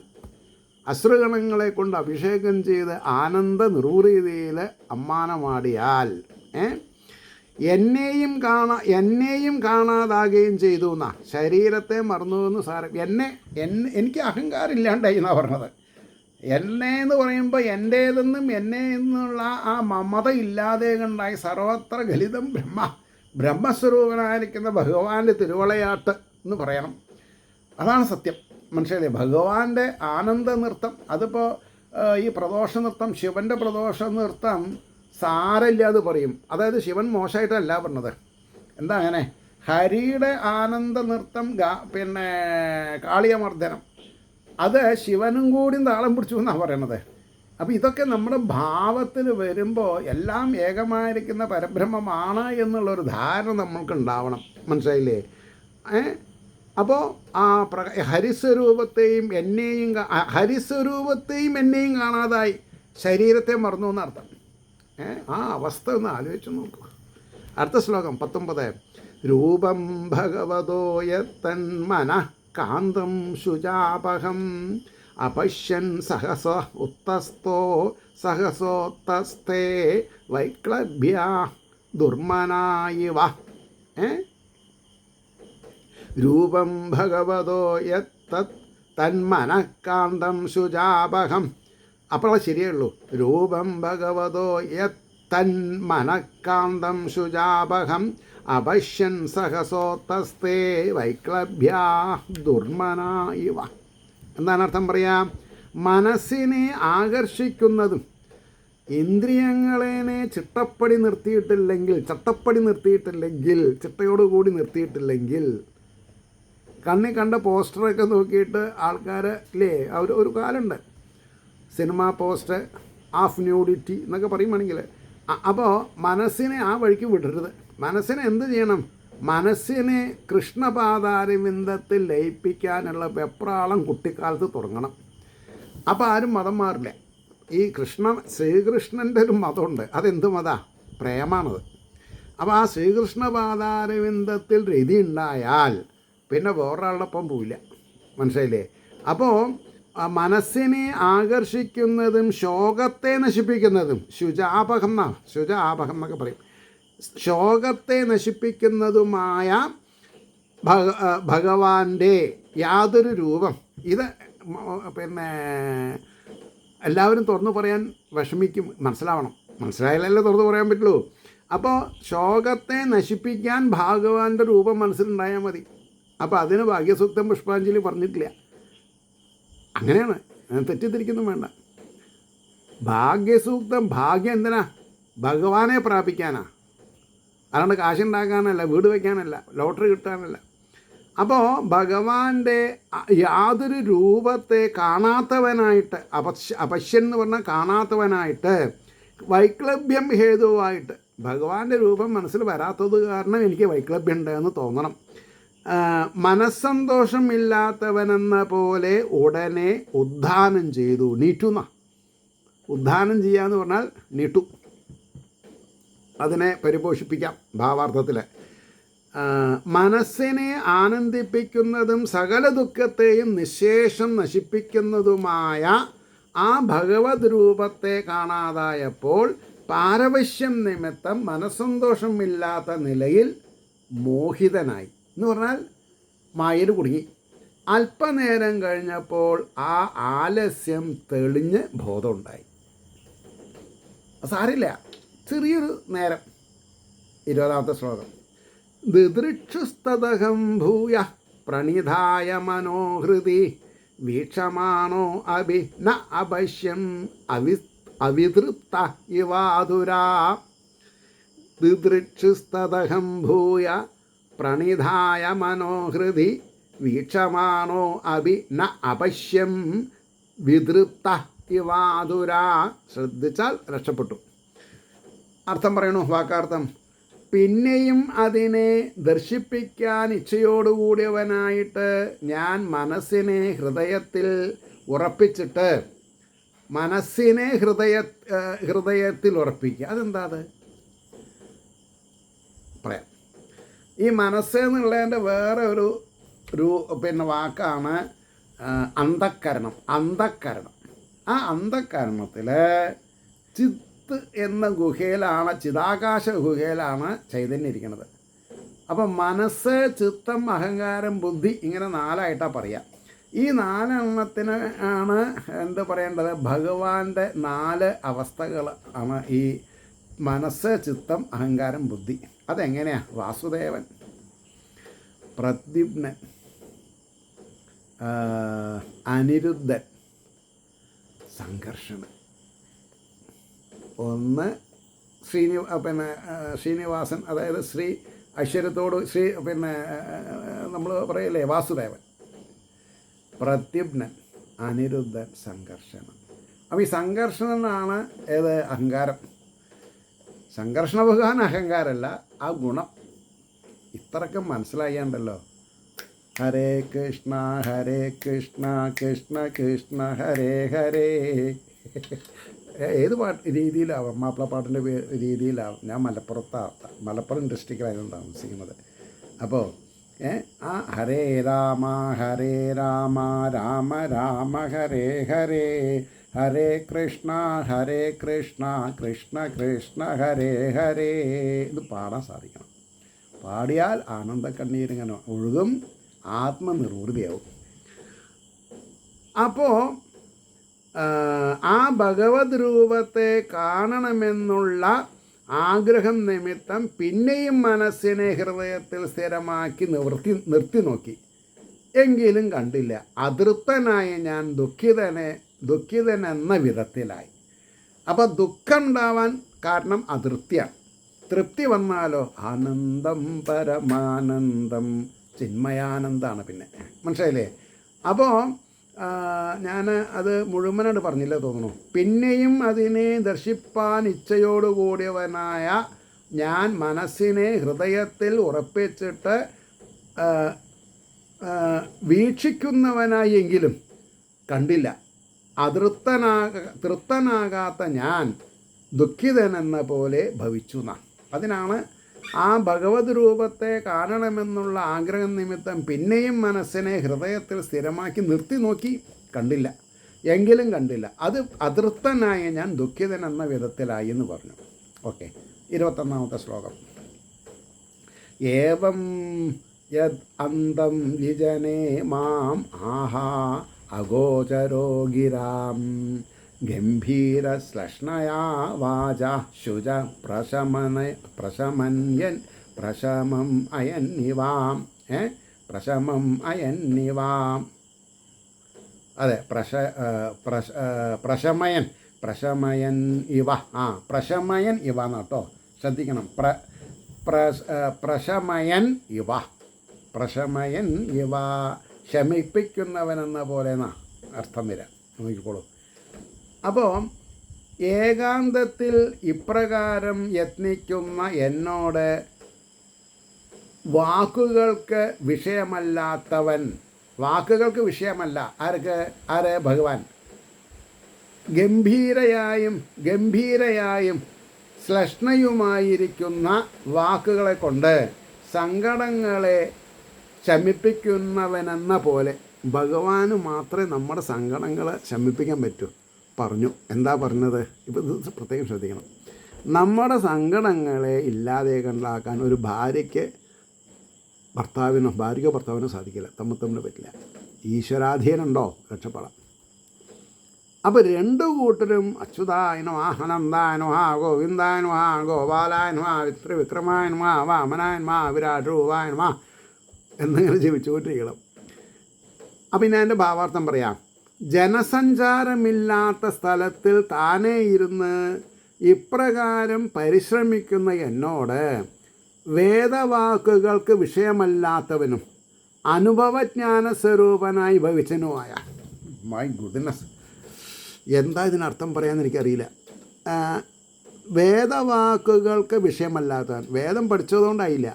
അശ്രുഗണങ്ങളെ കൊണ്ട് അഭിഷേകം ചെയ്ത് ആനന്ദ നിർവൃതിയിൽ അമ്മാനമാടിയാൽ എന്നെയും കാണാതാകുകയും ചെയ്തു എന്നാ. ശരീരത്തെ മറന്നുവെന്ന് സാരം. എനിക്ക് അഹങ്കാരം ഇല്ലാണ്ടായി എന്നാണ് പറഞ്ഞത്. എന്നെ എന്ന് പറയുമ്പോൾ എൻ്റേതെന്നും എന്നെ എന്നുള്ള ആ മമത ഇല്ലാതെ കണ്ടായി സർവത്ര ഗലിതം ബ്രഹ്മസ്വരൂപനായിരിക്കുന്ന ഭഗവാന്റെ തിരുവളയാട്ട് എന്ന് പറയണം. അതാണ് സത്യം. മനസ്സിലായില്ലേ? ഭഗവാന്റെ ആനന്ദ നൃത്തം. അതിപ്പോൾ ഈ പ്രദോഷ നൃത്തം, ശിവൻ്റെ പ്രദോഷ നൃത്തം സാരമില്ലാതെ പറയും. അതായത് ശിവൻ മോശമായിട്ടല്ല പറഞ്ഞത്. എന്താ അങ്ങനെ? ഹരിയുടെ ആനന്ദ നൃത്തം, പിന്നെ കാളിയമർദ്ദനം, അത് ശിവനും കൂടി താളം പിടിച്ചു എന്നാണ് പറയണത്. അപ്പോൾ ഇതൊക്കെ നമ്മുടെ ഭാവത്തിൽ വരുമ്പോൾ എല്ലാം ഏകമായിരിക്കുന്ന പരബ്രഹ്മമാണ് എന്നുള്ളൊരു ധാരണ നമ്മൾക്ക് ഉണ്ടാവണം. മനസ്സിലായില്ലേ? അപ്പോൾ ആ ഹരിസ്വരൂപത്തെയും എന്നെയും കാണാതായി ശരീരത്തെ മറന്നു എന്നർത്ഥം. ആ അവസ്ഥ ഒന്ന് ആലോചിച്ച് നോക്കൂ. അടുത്ത ശ്ലോകം 19. രൂപം ഭഗവതോ യത്തന്മനഃ കാന്തം ശുചാപഹം അപശ്യൻ സഹസോത്തസ്തേ വൈക്ലഭ്യ ദുർമനായിവ. രൂപം ഭഗവതോ തന്മനഃ കാന്തം ശുചാപഹം. അപ്പോൾ ശരിയുള്ളൂ. രൂപം ഭഗവതോ തന്മനഃ കാന്തം ശുചാപഹം അപശ്യൻ സഹസോത്തസ്തേ വൈക്ലഭ്യ ദുർമന ഇവ. എന്താണ് അർത്ഥം പറയാം? മനസ്സിനെ ആകർഷിക്കുന്നതും ഇന്ദ്രിയങ്ങളെ ചിട്ടയോടുകൂടി നിർത്തിയിട്ടില്ലെങ്കിൽ കണ്ണി കണ്ട പോസ്റ്ററൊക്കെ നോക്കിയിട്ട് ആൾക്കാർ ഇല്ലേ, ഒരു കാലുണ്ട് സിനിമ പോസ്റ്റർ, ഹാഫ് ന്യൂഡിറ്റി എന്നൊക്കെ പറയുകയാണെങ്കിൽ. അപ്പോൾ മനസ്സിനെ ആ വഴിക്ക് വിടരുത്. മനസ്സിനെ എന്ത് ചെയ്യണം? മനസ്സിനെ കൃഷ്ണപാദാരവിന്ദത്തിൽ ലയിപ്പിക്കാനുള്ള വെപ്രാളം കുട്ടിക്കാലത്ത് തുടങ്ങണം. അപ്പോൾ ആരും മതം മാറില്ല. ഈ ശ്രീകൃഷ്ണൻ്റെ ഒരു മതമുണ്ട്. അതെന്ത് മതാ? പ്രേമാണത്. അപ്പോൾ ആ ശ്രീകൃഷ്ണപാദാരവിന്ദത്തിൽ രതി ഉണ്ടായാൽ പിന്നെ വേറൊരാളുടെ ഒപ്പം പോവില്ല. മനസ്സിലായില്ലേ? അപ്പോൾ മനസ്സിനെ ആകർഷിക്കുന്നതും ശോകത്തെ നശിപ്പിക്കുന്നതും ശുചാപഹം എന്നൊക്കെ പറയും. ശോകത്തെ നശിപ്പിക്കുന്നതുമായ ഭഗവാന്റെ യാതൊരു രൂപം. ഇത് പിന്നെ എല്ലാവരും തുറന്നു പറയാൻ വിഷമിക്കും. മനസ്സിലായാലല്ലേ തുറന്നു പറയാൻ പറ്റുള്ളൂ. അപ്പോൾ ശോകത്തെ നശിപ്പിക്കാൻ ഭഗവാന്റെ രൂപം മനസ്സിലുണ്ടായാൽ മതി. അപ്പോൾ അതിന് ഭാഗ്യസൂക്തം പുഷ്പാഞ്ജലി പറഞ്ഞിട്ടില്ല. അങ്ങനെയാണ്, തെറ്റിദ്ധരിക്കൊന്നും വേണ്ട. ഭാഗ്യസൂക്തം, ഭാഗ്യം എന്തിനാ? ഭഗവാനെ പ്രാപിക്കാനാ, അല്ലാണ്ട് കാശുണ്ടാക്കാനല്ല, വീട് വയ്ക്കാനല്ല, ലോട്ടറി കിട്ടാനല്ല. അപ്പോൾ ഭഗവാന്റെ യാതൊരു രൂപത്തെ കാണാത്തവനായിട്ട്, അപശ്യൻ എന്ന് പറഞ്ഞാൽ കാണാത്തവനായിട്ട്, വൈക്ലഭ്യം ഹേതുവായിട്ട്, ഭഗവാന്റെ രൂപം മനസ്സിൽ വരാത്തത് കാരണം എനിക്ക് വൈക്ലഭ്യം ഉണ്ടെന്ന് തോന്നണം. മനസ്സന്തോഷമില്ലാത്തവനെന്ന പോലെ ഉടനെ ഉദ്ധാനം ചെയ്തു. നീട്ടുന്ന ഉദ്ധാനം ചെയ്യാന്ന് പറഞ്ഞാൽ നീട്ടു, അതിനെ പരിപോഷിപ്പിക്കാം ഭാവാർത്ഥത്തിൽ. മനസ്സിനെ ആനന്ദിപ്പിക്കുന്നതും സകല ദുഃഖത്തെയും നിശേഷം നശിപ്പിക്കുന്നതുമായ ആ ഭഗവത് രൂപത്തെ കാണാതായപ്പോൾ പാരവശ്യം നിമിത്തം മനസ്സന്തോഷമില്ലാത്ത നിലയിൽ മോഹിതനായി എന്ന് പറഞ്ഞാൽ മായയിൽ കുടുങ്ങി. അല്പനേരം കഴിഞ്ഞപ്പോൾ ആ ആലസ്യം തെളിഞ്ഞ് ബോധമുണ്ടായി. സാരില്ല, ചെറിയൊരു നേരം. 20ാമത്തെ ശ്ലോകം. ദിദൃക്ഷുസ്തദഹം ഭൂയ പ്രണിധായ മനോഹൃതി വീക്ഷമാണോ അഭി ന അപശ്യം അവിതൃപ്ത ഇവാതുരാ ദിദൃക്ഷുസ്തദഹം ഭൂയ പ്രണിധായ മനോഹൃതി വീക്ഷമാണോ അഭി ന അപശ്യം വിതൃപ്ത ഇവാതുരാ. ശ്രദ്ധിച്ചാൽ രക്ഷപ്പെട്ടു. അർത്ഥം പറയണു, വാക്കാർത്ഥം. പിന്നെയും അതിനെ ദർശിപ്പിക്കാൻ ഇച്ഛയോടുകൂടിയവനായിട്ട് ഞാൻ മനസ്സിനെ ഹൃദയത്തിൽ ഉറപ്പിച്ചിട്ട്, മനസ്സിനെ ഹൃദയത്തിൽ ഉറപ്പിക്കുക. അതെന്താ? അത് പറയാം. ഈ മനസ്സ് എന്നുള്ളതിൻ്റെ വേറെ ഒരു വാക്കാണ് അന്ധക്കരണം. അന്ധക്കരണം. ആ അന്ധക്കരണത്തിൽ ചിത്ത് എന്ന ഗുഹയിലാണ്, ചിതാകാശ ഗുഹയിലാണ് ചൈതന്യം ഇരിക്കുന്നത്. അപ്പം മനസ്സ്, ചിത്തം, അഹങ്കാരം, ബുദ്ധി, ഇങ്ങനെ 4ആയിട്ടാണ് പറയാം. ഈ 4 ആണ് എന്ത് പറയേണ്ടത്? ഭഗവാന്റെ 4 അവസ്ഥകൾ ആണ് ഈ മനസ്സ്, ചിത്തം, അഹങ്കാരം, ബുദ്ധി. അതെങ്ങനെയാണ്? വാസുദേവൻ, പ്രദ്യുമ്നൻ, അനിരുദ്ധൻ, സംഘർഷണൻ. ഒന്ന് ശ്രീനിവാസൻ, അതായത് ശ്രീ ഐശ്വര്യത്തോട് നമ്മൾ പറയല്ലേ വാസുദേവൻ, പ്രദ്യുമ്നൻ, അനിരുദ്ധൻ, സംഘർഷണൻ. അപ്പോൾ ഈ സംഘർഷണനാണ് ഏത്? അഹങ്കാരം. സംഘർഷണ ഭഗവാൻ അഹങ്കാരമല്ല, ആ ഗുണം. ഇത്രയ്ക്കും മനസ്സിലായാണ്ടല്ലോ. ഹരേ കൃഷ്ണ കൃഷ്ണ കൃഷ്ണ ഹരേ ഹരേ. ഏത് രീതിയിലാവാം, മാപ്പിളപ്പാട്ടിൻ്റെ രീതിയിലാവും. ഞാൻ മലപ്പുറം ഡിസ്ട്രിക്റ്റിലായിരുന്നു താമസിക്കുന്നത്. അപ്പോൾ ആ ഹരേ രാമ രാമ രാമ ഹരേ ഹരേ, ഹരേ കൃഷ്ണ കൃഷ്ണ കൃഷ്ണ ഹരേ ഹരേ. ഇത് പാടാൻ സാധിക്കണം. പാടിയാൽ ആനന്ദ കണ്ണീരിങ്ങനെ ഒഴുകും, ആത്മനിർവൃതിയാവും. അപ്പോൾ ആ ഭഗവത് രൂപത്തെ കാണണമെന്നുള്ള ആഗ്രഹം നിമിത്തം പിന്നെയും മനസ്സിനെ ഹൃദയത്തിൽ സ്ഥിരമാക്കി നിർത്തി നോക്കി. എങ്കിലും കണ്ടില്ല. അതൃപ്തനായ ഞാൻ ദുഃഖിതൻ എന്ന വിധത്തിലായി. അപ്പോൾ ദുഃഖം ഉണ്ടാവാൻ കാരണം അതൃപ്തിയാണ്. തൃപ്തി വന്നാലോ ആനന്ദം, പരമാനന്ദം, ചിന്മയാനന്ദമാണ്. പിന്നെ മനസ്സിലായില്ലേ? അപ്പോൾ ഞാൻ അത് മുഴുവനായിട്ട് പറഞ്ഞില്ല തോന്നുന്നു. പിന്നെയും അതിനെ ദർശിപ്പാൻ ഇച്ഛയോടുകൂടിയവനായ ഞാൻ മനസ്സിനെ ഹൃദയത്തിൽ ഉറപ്പിച്ചിട്ട് വീക്ഷിക്കുന്നവനായി എങ്കിലും കണ്ടില്ല. തൃപ്തനാകാത്ത ഞാൻ ദുഃഖിതനെന്ന പോലെ ഭവിച്ചു എന്നാണ്. അതിനാണ് ആ ഭഗവത് രൂപത്തെ കാണണമെന്നുള്ള ആഗ്രഹം നിമിത്തം പിന്നെയും മനസ്സിനെ ഹൃദയത്തിൽ സ്ഥിരമാക്കി നിർത്തി നോക്കി, കണ്ടില്ല. എങ്കിലും കണ്ടില്ല. അത് അതൃപ്തനായ ഞാൻ ദുഃഖിതൻ എന്ന വിധത്തിലായി എന്ന് പറഞ്ഞു. ഓക്കെ, 21-ാമത്തെ ശ്ലോകം. ഏവം യദ് അന്തം വിജനേ മാം ആഹാ അഗോചരോ ഗിരാം ഗംഭീരശ്ലഷ്ണയാ വാച ശുച പ്രശമം അയന്നിവാം. അതെ, പ്രശമയൻ ഇവ. പ്രശമയൻ ഇവ എന്നാട്ടോ, ശ്രദ്ധിക്കണം. പ്രശമയൻ ഇവ, ശമിപ്പിക്കുന്നവനെന്ന പോലെ എന്നാ അർത്ഥം വരാം. നോക്കിക്കോളൂ. അപ്പോൾ ഏകാന്തത്തിൽ ഇപ്രകാരം യത്നിക്കുന്ന എന്നോട് വാക്കുകൾക്ക് വിഷയമല്ലാത്തവൻ, വാക്കുകൾക്ക് വിഷയമല്ല. ആര്? ഭഗവാൻ. ഗംഭീരയായും ശ്ലഷ്ണയുമായിരിക്കുന്ന വാക്കുകളെ കൊണ്ട് സങ്കടങ്ങളെ ശമിപ്പിക്കുന്നവനെന്ന പോലെ ഭഗവാന് മാത്രമേ നമ്മുടെ സങ്കടങ്ങളെ ശമിപ്പിക്കാൻ പറ്റൂ. പറഞ്ഞു. എന്താ പറഞ്ഞത്? ഇപ്പോൾ ഇത് പ്രത്യേകം ശ്രദ്ധിക്കണം. നമ്മുടെ സങ്കടങ്ങളെ ഇല്ലാതെ കണ്ടാക്കാൻ ഒരു ഭാര്യയ്ക്കോ ഭർത്താവിനോ സാധിക്കില്ല. തമ്മിൽ പറ്റില്ല. ഈശ്വരാധീനുണ്ടോ രക്ഷപ്പെടാം. അപ്പോൾ രണ്ടു കൂട്ടരും അച്യുതായ നമഃ, അനന്തായ നമഃ, ഗോവിന്ദായ നമഃ, ഗോപാലായ നമഃ, വിക്രമായ നമഃ, വാമനായ നമഃ, വിരാട് രൂപായ നമഃ എന്നിങ്ങനെ ജപിച്ചുകൊണ്ടിരിക്കണം. അപ്പം ഞാൻ എൻ്റെ ഭാവാർത്ഥം പറയാം. ജനസഞ്ചാരമില്ലാത്ത സ്ഥലത്തിൽ താനേ ഇരുന്ന് ഇപ്രകാരം പരിശ്രമിക്കുന്ന എന്നോട് വേദവാക്കുകൾക്ക് വിഷയമല്ലാത്തവനും അനുഭവജ്ഞാന സ്വരൂപനായി ഭവിച്ചനുമായ. മൈ ഗുഡ്നസ്, എന്താ ഇതിനർത്ഥം പറയാമെന്ന് എനിക്കറിയില്ല. വേദവാക്കുകൾക്ക് വിഷയമല്ലാത്തവൻ, വേദം പഠിച്ചതുകൊണ്ടായില്ല,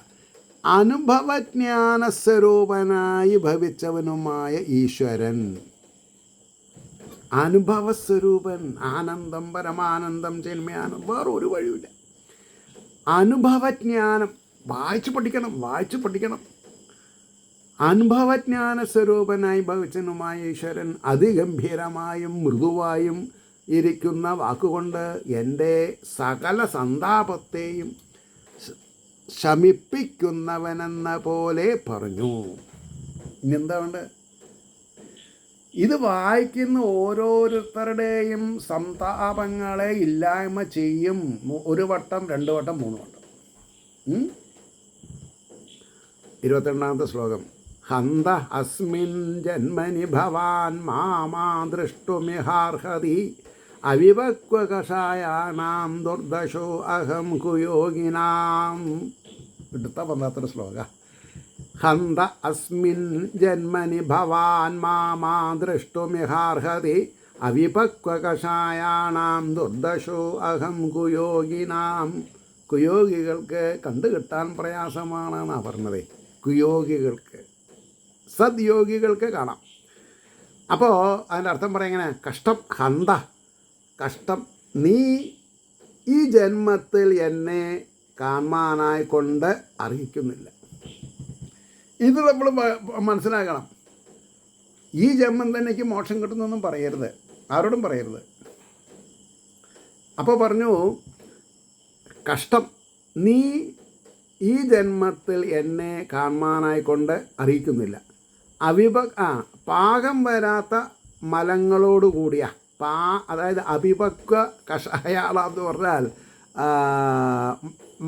അനുഭവജ്ഞാന സ്വരൂപനായി ഭവിച്ചവനുമായ ഈശ്വരൻ. അനുഭവസ്വരൂപൻ, ആനന്ദം, പരമാനന്ദം, ജന്മയാനം, വേറൊരു വഴിയില്ല. അനുഭവജ്ഞാനം വായിച്ചു പഠിക്കണം. അനുഭവജ്ഞാന സ്വരൂപനായി ഭവിച്ചനുമായ ഈശ്വരൻ അതിഗംഭീരമായും മൃദുവായും ഇരിക്കുന്ന വാക്കുകൊണ്ട് എൻ്റെ സകല സന്താപത്തെയും ശമിപ്പിക്കുന്നവനെന്ന പോലെ പറഞ്ഞു. ഇനി എന്താ വേണ്ട? ഇത് വായിക്കുന്ന ഓരോരുത്തരുടെയും സന്താപങ്ങളെ ഇല്ലായ്മ ചെയ്യും. 1 വട്ടം, 2 വട്ടം, 3 വട്ടം. 22ാമത്തെ ശ്ലോകം. ഹന്ത അസ്മിൻ ജന്മനി ഭവാൻ മാമാ ദൃഷ്ടുമിഹാർഹതി അവിവക്വകഷായാണാം ദുർദശോ അഹം കുയോഗിനാം. എടുത്ത പന്താത്തൊരു ശ്ലോക. ഹന്ത അസ്മിൻ ജന്മനി ഭവാൻ മാമാ ദൃഷ്ടുമിഹാർഹതി അവിപക്വകഷായാണാം ദുർദശോ അഹം കുയോഗിനാം. കുയോഗികൾക്ക് കണ്ടുകിട്ടാൻ പ്രയാസമാണെന്നാണ് പറഞ്ഞത്. കുയോഗികൾക്ക്, സദ്യോഗികൾക്ക് കാണാം. അപ്പോൾ അതിൻ്റെ അർത്ഥം പറയാം എങ്ങനെ? കഷ്ടം, ഹന്ത, കഷ്ടം, നീ ഈ ജന്മത്തിൽ എന്നെ കാണാനായി കൊണ്ട് അറിയിക്കുന്നില്ല. ഇത് നമ്മൾ മനസ്സിലാക്കണം. ഈ ജന്മം തന്നെ എനിക്ക് മോക്ഷം കിട്ടുന്നൊന്നും പറയരുത്, ആരോടും പറയരുത്. അപ്പോൾ പറഞ്ഞു, കഷ്ടം, നീ ഈ ജന്മത്തിൽ എന്നെ കാണാനായി കൊണ്ട് അറിയിക്കുന്നില്ല. പാകം വരാത്ത മലങ്ങളോട് കൂടിയ അതായത് അവിപക്വ കഷായാളെന്ന് പറഞ്ഞാൽ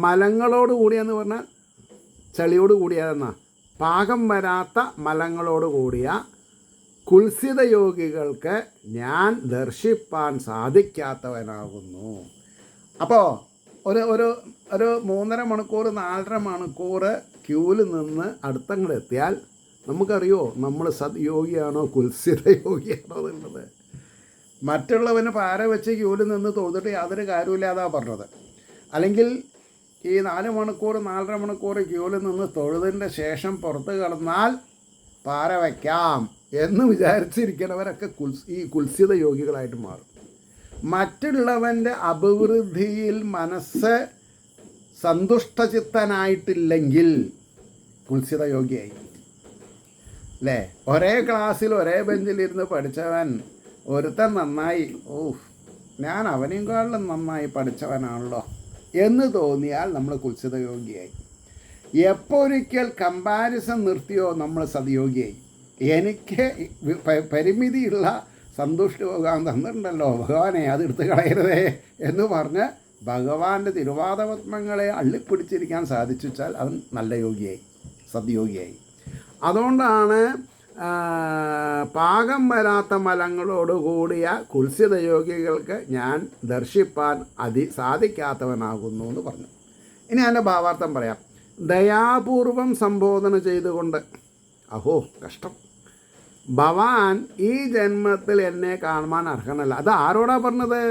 മലങ്ങളോട് കൂടിയെന്ന് പറഞ്ഞാൽ ചളിയോട് കൂടിയതെന്നാ. പാകം വരാത്ത മലങ്ങളോട് കൂടിയ കുൽസിത യോഗികൾക്ക് ഞാൻ ദർശിപ്പാൻ സാധിക്കാത്തവനാകുന്നു. അപ്പോൾ ഒരു 3.5 മണിക്കൂർ 4.5 മണിക്കൂർ ക്യൂവിൽ നിന്ന് അടുത്തങ്ങോട്ടെത്തിയാൽ നമുക്കറിയോ നമ്മൾ സദ്യോഗിയാണോ കുൽസിത യോഗിയാണോ എന്നുള്ളത്. മറ്റുള്ളവന് പാര വെച്ച് ക്യൂവിൽ നിന്ന് തൊഴുതിട്ട് യാതൊരു കാര്യമില്ലാതാണ് പറഞ്ഞത്. അല്ലെങ്കിൽ ഈ 4 മണിക്കൂർ 4.5 മണിക്കൂർ ക്യൂവിൽ നിന്ന് തൊഴുതിൻ്റെ ശേഷം പുറത്ത് കടന്നാൽ പാര വയ്ക്കാം എന്ന് വിചാരിച്ചിരിക്കുന്നവരൊക്കെ ഈ കുൽസിത യോഗികളായിട്ട് മാറും. മറ്റുള്ളവൻ്റെ അഭിവൃദ്ധിയിൽ മനസ്സ് സന്തുഷ്ടചിത്തനായിട്ടില്ലെങ്കിൽ കുൽസിത യോഗിയായി അല്ലേ? ഒരേ ക്ലാസ്സിൽ ഒരേ ബെഞ്ചിലിരുന്ന് പഠിച്ചവൻ ഒരുത്തൻ നന്നായി, ഞാൻ അവനേക്കാളും നന്നായി പഠിച്ചവനാണല്ലോ എന്ന് തോന്നിയാൽ നമ്മൾ കുൽസിത യോഗിയായി. എപ്പോഴൊരിക്കൽ കമ്പാരിസൺ നിർത്തിയോ നമ്മൾ സദ്യോഗിയായി. എനിക്ക് പരിമിതിയുള്ള സന്തുഷ്ടി പോകാൻ തന്നിട്ടുണ്ടല്ലോ ഭഗവാനെ, അത് എടുത്ത് കളയരുതേ എന്ന് പറഞ്ഞ് ഭഗവാന്റെ തിരുവാദപത്മങ്ങളെ അള്ളിപ്പിടിച്ചിരിക്കാൻ സാധിച്ചു വെച്ചാൽ അവൻ നല്ല യോഗിയായി, സദ്യോഗിയായി. അതുകൊണ്ടാണ് പാകം വരാത്ത മലങ്ങളോട് കൂടിയ കുൽസിത യോഗികൾക്ക് ഞാൻ ദർശിപ്പാൻ സാധിക്കാത്തവനാകുന്നു എന്ന് പറഞ്ഞു. ഇനി അതിൻ്റെ ഭാവാർത്ഥം പറയാം. ദയാപൂർവം സംബോധന ചെയ്തുകൊണ്ട്, അഹോ കഷ്ടം, ഭവാൻ ഈ ജന്മത്തിൽ എന്നെ കാണുവാൻ അർഹനല്ല. അത് ആരോടാ പറഞ്ഞത്?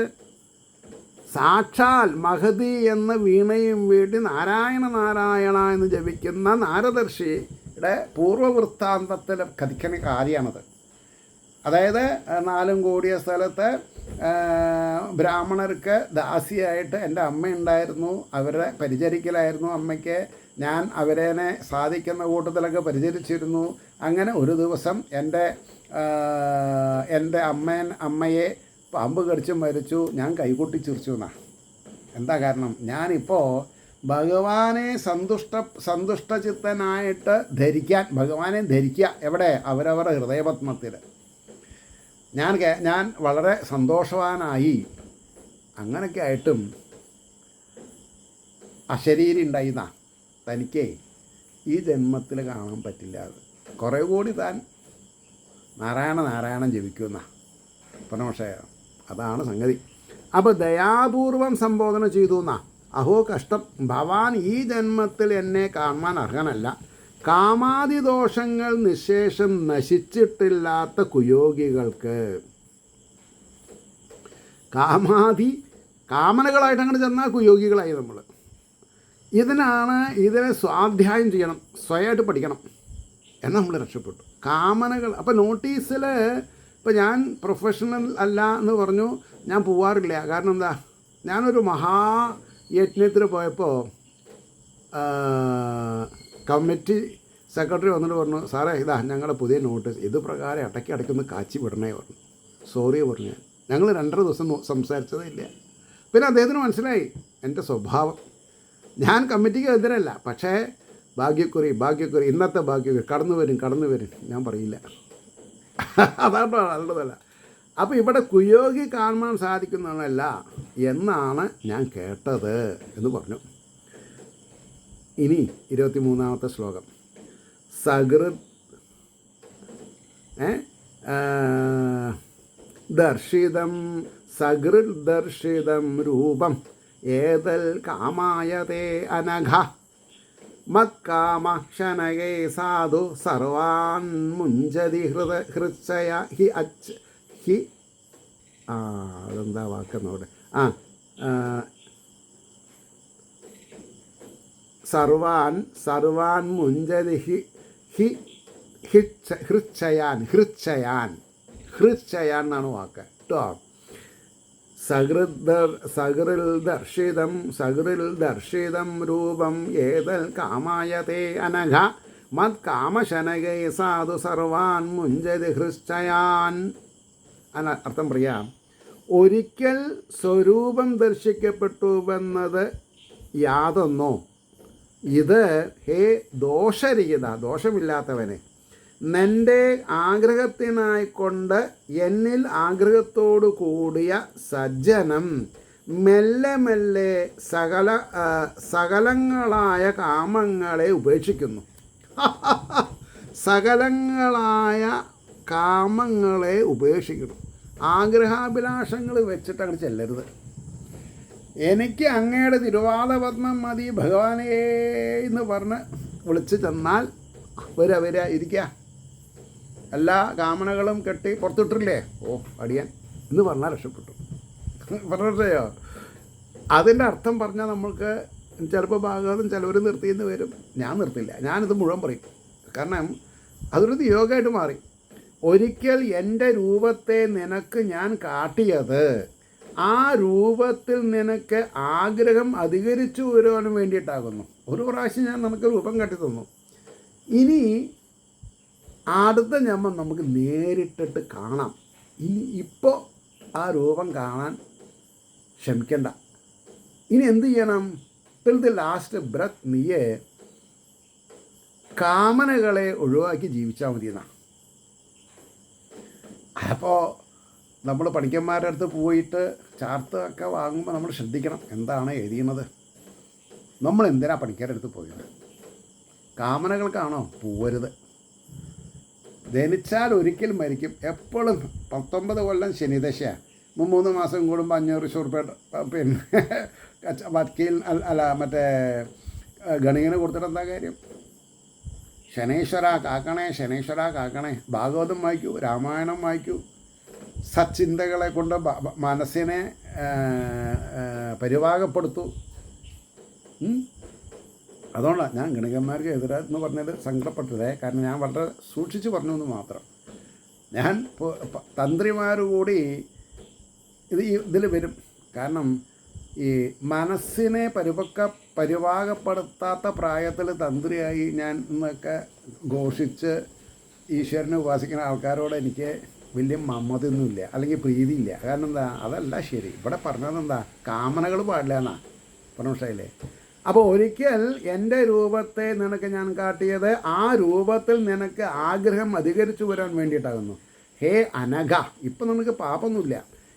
സാക്ഷാൽ മഹതി എന്ന വീണയും വീട്ടി നാരായണ നാരായണ എന്ന് ജപിക്കുന്ന നാരദർശിയുടെ പൂർവ്വവൃത്താന്തത്തിൽ കഥിക്കുന്ന കാര്യമാണത്. അതായത് 4 കോടിയ സ്ഥലത്ത് ബ്രാഹ്മണർക്ക് ദാസിയായിട്ട് എൻ്റെ അമ്മ ഉണ്ടായിരുന്നു. അവരെ പരിചരിക്കലായിരുന്നു അമ്മയ്ക്ക്. ഞാൻ അവരെ സാധിക്കുന്ന കൂട്ടത്തിലൊക്കെ പരിചരിച്ചിരുന്നു. അങ്ങനെ ഒരു ദിവസം എൻ്റെ അമ്മയെ പാമ്പ് കടിച്ച് മരിച്ചു. ഞാൻ കൈകൊട്ടി ചിരിച്ചു എന്നാണ്. എന്താ കാരണം? ഞാനിപ്പോൾ ഭഗവാനെ സന്തുഷ്ടചിത്തനായിട്ട് ഭഗവാനെ ധരിക്കുക. എവിടെ? അവരവരുടെ ഹൃദയപത്മത്തിൽ. ഞാൻ വളരെ സന്തോഷവാനായി. അങ്ങനെയൊക്കെ ആയിട്ടും അശരീരി ഉണ്ടായിന്നാ തനിക്ക് ഈ ജന്മത്തിൽ കാണാൻ പറ്റില്ല. കുറേ കൂടി താൻ നാരായണൻ ജപിക്കുന്ന പറഞ്ഞ. പക്ഷേ അതാണ് സംഗതി. അപ്പോൾ ദയാപൂർവം സംബോധന ചെയ്തു എന്നാ. അഹോ കഷ്ടം, ഭവാൻ ഈ ജന്മത്തിൽ എന്നെ കാണുവാൻ അർഹനല്ല. കാമാദിദോഷങ്ങൾ നിശേഷം നശിച്ചിട്ടില്ലാത്ത കുയോഗികൾക്ക്. കാമനകളായിട്ട് അങ്ങനെ ചെന്നാൽ കുയോഗികളായി നമ്മൾ. ഇതിനെ സ്വാധ്യായം ചെയ്യണം, സ്വയമായിട്ട് പഠിക്കണം, എന്നാൽ നമ്മൾ രക്ഷപ്പെട്ടു. കാമനകൾ അപ്പോൾ നോട്ടീസിൽ ഇപ്പോൾ ഞാൻ പ്രൊഫഷണൽ അല്ല എന്ന് പറഞ്ഞു, ഞാൻ പോവാറില്ല. കാരണം എന്താ, ഞാനൊരു മഹായജ്ഞത്തിന് പോയപ്പോൾ കമ്മിറ്റി സെക്രട്ടറി വന്നിട്ട് പറഞ്ഞു, സാറേ ഇതാ ഞങ്ങളുടെ പുതിയ നോട്ടീസ്, ഇത് പ്രകാരം അടയ്ക്കൊന്ന് കാച്ചി വിടണേ പറഞ്ഞു. സോറി പറഞ്ഞു. ഞങ്ങൾ 2.5 ദിവസം സംസാരിച്ചതേ ഇല്ല. പിന്നെ അദ്ദേഹത്തിന് മനസ്സിലായി എൻ്റെ സ്വഭാവം. ഞാൻ കമ്മിറ്റിക്ക് എതിരല്ല, പക്ഷേ ഭാഗ്യക്കുറി ഇന്നത്തെ ഭാഗ്യക്കുറി കടന്നു വരും ഞാൻ പറയില്ല. അതാട്ടോ നല്ലതല്ല. അപ്പോൾ ഇവിടെ കുയോഗി കാണാൻ സാധിക്കുന്നതല്ല എന്നാണ് ഞാൻ കേട്ടത് എന്ന് പറഞ്ഞു. ഇനി 23-ാമത്തെ ശ്ലോകം. സകൃത് ദർശിതം രൂപം ഏതൽ കാമായതേ അനഘ മത്കാമ ശനകേ സാധു സർവാൻ മുഞ്ചതി ഹൃച്ചയ അതെന്താ വാക്കെന്നോടെ സർവാൻ മുഞ്ചതി ഹൃച്ചയാൻ എന്നാണ് വാക്ക് കേട്ടോ. സകൃൽ ദർശിതം രൂപം ഏതൽ കാമായതേ അനഘ മത്കാമശനകൈ സാധു സർവാൻ മുഞ്ചതി ഹൃശ്ചയാൻ. അർത്ഥം പറയാം. ഒരിക്കൽ സ്വരൂപം ദർശിക്കപ്പെട്ടുവെന്നത് യാതൊന്നോ, ഇത് ഹേ ദോഷമില്ലാത്തവനെ, നിൻ്റെ ആഗ്രഹത്തിനായിക്കൊണ്ട് എന്നിൽ ആഗ്രഹത്തോടു കൂടിയ സജ്ജനം മെല്ലെ സകലങ്ങളായ കാമങ്ങളെ ഉപേക്ഷിക്കുന്നു. സകലങ്ങളായ കാമങ്ങളെ ഉപേക്ഷിക്കണം. ആഗ്രഹാഭിലാഷങ്ങൾ വെച്ചിട്ട് അങ്ങനെ ചെല്ലരുത്. എനിക്ക് അങ്ങയുടെ തിരുവാദപത്മം മതി ഭഗവാനേ എന്ന് പറഞ്ഞ് വിളിച്ച് ചെന്നാൽ വരിക ഇരിക്കുക, എല്ലാ കാമനകളും കെട്ടി പുറത്തിട്ടില്ലേ, ഓ അടിയാൻ എന്ന് പറഞ്ഞാൽ രക്ഷപ്പെട്ടു. പറഞ്ഞോ? അതിൻ്റെ അർത്ഥം പറഞ്ഞാൽ നമ്മൾക്ക് ചിലപ്പോൾ ഭാഗവതം ചിലവർ നിർത്തിയെന്ന് വരും. ഞാൻ നിർത്തില്ല, ഞാനിത് മുഴുവൻ പറയും. കാരണം അതൊരു നിയോഗമായിട്ട് മാറി. ഒരിക്കൽ എൻ്റെ രൂപത്തെ നിനക്ക് ഞാൻ കാട്ടിയത് ആ രൂപത്തിൽ നിനക്ക് ആഗ്രഹം അധികരിച്ചു വരുവാനും വേണ്ടിയിട്ടാകുന്നു. ഒരു പ്രാവശ്യം ഞാൻ നമുക്ക് രൂപം കാട്ടി തന്നു. ഇനി അടുത്ത ജന്മം നമുക്ക് നേരിട്ടിട്ട് കാണാം. ഇപ്പോൾ ആ രൂപം കാണാൻ ക്ഷമിക്കണ്ട. ഇനി എന്ത് ചെയ്യണം? ടിൽ ദി ലാസ്റ്റ് ബ്രത്ത് നീയെ കാമനകളെ ഒഴിവാക്കി ജീവിച്ചാൽ മതി എന്നാണ്. അപ്പോൾ നമ്മൾ പണിക്കന്മാരുടെ അടുത്ത് പോയിട്ട് ചാർട്ടൊക്കെ വാങ്ങുമ്പോൾ നമ്മൾ ശ്രദ്ധിക്കണം എന്താണ് എഴുതിയുന്നത്. നമ്മൾ എന്തിനാണ് പണിക്കാരുടെ അടുത്ത് പോയത്? കാമനകൾക്കാണോ? പോവരുത്. ജനിച്ചാൽ ഒരിക്കൽ മരിക്കും. എപ്പോഴും 19 കൊല്ലം ശനിദശയാണ്. 3 മാസം കൂടുമ്പോൾ 500 രൂപ പിന്നെ വക്കീൽ മറ്റേ ഗണികന് കൊടുത്തിട്ട് എന്താ കാര്യം? ശനീശ്വര കാക്കണേ. ഭാഗവതം വായിക്കൂ, രാമായണം വായിക്കൂ. സച്ചിന്തകളെ കൊണ്ട് മനസ്സിനെ പരിവാഹപ്പെടുത്തൂ. അതുകൊണ്ടാണ് ഞാൻ ഗണികന്മാർക്ക് എതിരെന്ന് പറഞ്ഞത് സങ്കടപ്പെട്ടത്. കാരണം ഞാൻ വളരെ സൂക്ഷിച്ച് പറഞ്ഞു എന്ന് മാത്രം. ഞാൻ തന്ത്രിമാർ കൂടി ഇതിൽ വരും. കാരണം ഈ മനസ്സിനെ പരിവാഹപ്പെടുത്താത്ത പ്രായത്തിൽ തന്ത്രിയായി ഞാൻ എന്നൊക്കെ ഘോഷിച്ച് ഈശ്വരനെ ഉപാസിക്കുന്ന ആൾക്കാരോട് എനിക്ക് വലിയ മമതൊന്നുമില്ല, അല്ലെങ്കിൽ പ്രീതിയില്ല. കാരണം എന്താ? അതല്ല ശരി. ഇവിടെ പറഞ്ഞതെന്താ? കാമനകൾ പാടില്ല എന്നാ പറഞ്ഞ മനസ്സിലായില്ലേ? അപ്പോൾ ഒരിക്കൽ എൻ്റെ രൂപത്തെ നിനക്ക് ഞാൻ കാട്ടിയത് ആ രൂപത്തിൽ നിനക്ക് ആഗ്രഹം അധികരിച്ചു വരാൻ വേണ്ടിയിട്ടാകുന്നു. ഹേ അനഘ, ഇപ്പം നമുക്ക് പാപമൊന്നുമില്ല.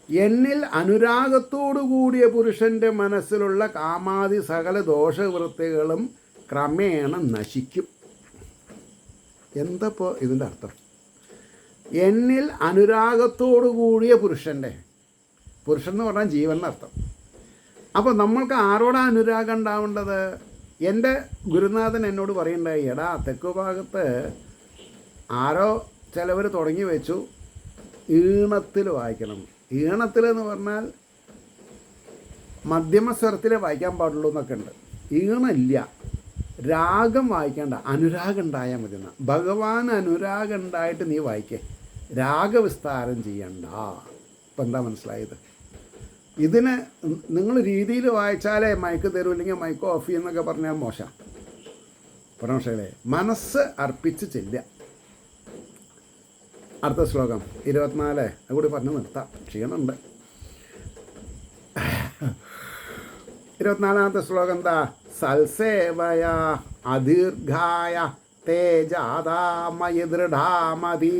എന്നിൽ അനുരാഗത്തോടു കൂടിയ പുരുഷൻ്റെ മനസ്സിലുള്ള കാമാദി സകല ദോഷവൃത്തികളും ക്രമേണ നശിക്കും. എന്തപ്പോൾ ഇതിൻ്റെ അർത്ഥം? എന്നിൽ അനുരാഗത്തോടു കൂടിയ പുരുഷൻ എന്ന് പറഞ്ഞാൽ ജീവൻ എന്നർത്ഥം. അപ്പോൾ നമ്മൾക്ക് ആരോടാണ് അനുരാഗം ഉണ്ടാവേണ്ടത്? എൻ്റെ ഗുരുനാഥൻ എന്നോട് പറയുണ്ടായി, എടാ തെക്കു ഭാഗത്ത് ആരോ ചിലവർ തുടങ്ങി വെച്ചു ഈണത്തിൽ വായിക്കണം. ഈണത്തിലെന്ന് പറഞ്ഞാൽ മധ്യമസ്വരത്തിലേ വായിക്കാൻ പാടുള്ളൂ എന്നൊക്കെ ഉണ്ട്. ഈണമില്ല, രാഗം വായിക്കേണ്ട, അനുരാഗം ഉണ്ടായാൽ മതി എന്നാ. ഭഗവാൻ അനുരാഗം ഉണ്ടായിട്ട് നീ വായിക്കേ, രാഗവിസ്താരം ചെയ്യണ്ട. ഇപ്പം എന്താ മനസ്സിലായത്? ഇതിന് നിങ്ങൾ രീതിയിൽ വായിച്ചാലേ മൈക്ക് തരൂ, ഇല്ലെങ്കിൽ മൈക്ക് ഓഫ് ചെയ്യുന്നൊക്കെ പറഞ്ഞാൽ മോശം. പറഞ്ഞേ മനസ്സ് അർപ്പിച്ച് ചെല്ലുക. അടുത്ത ശ്ലോകം 24 അതുകൂടി പറഞ്ഞ് നിർത്താം, ക്ഷീണമുണ്ട്. 24ാമത്തെ ശ്ലോകം എന്താ? സൽസേവയ അദീർഘായ തേ ജാതാമയി ദൃഢാമതി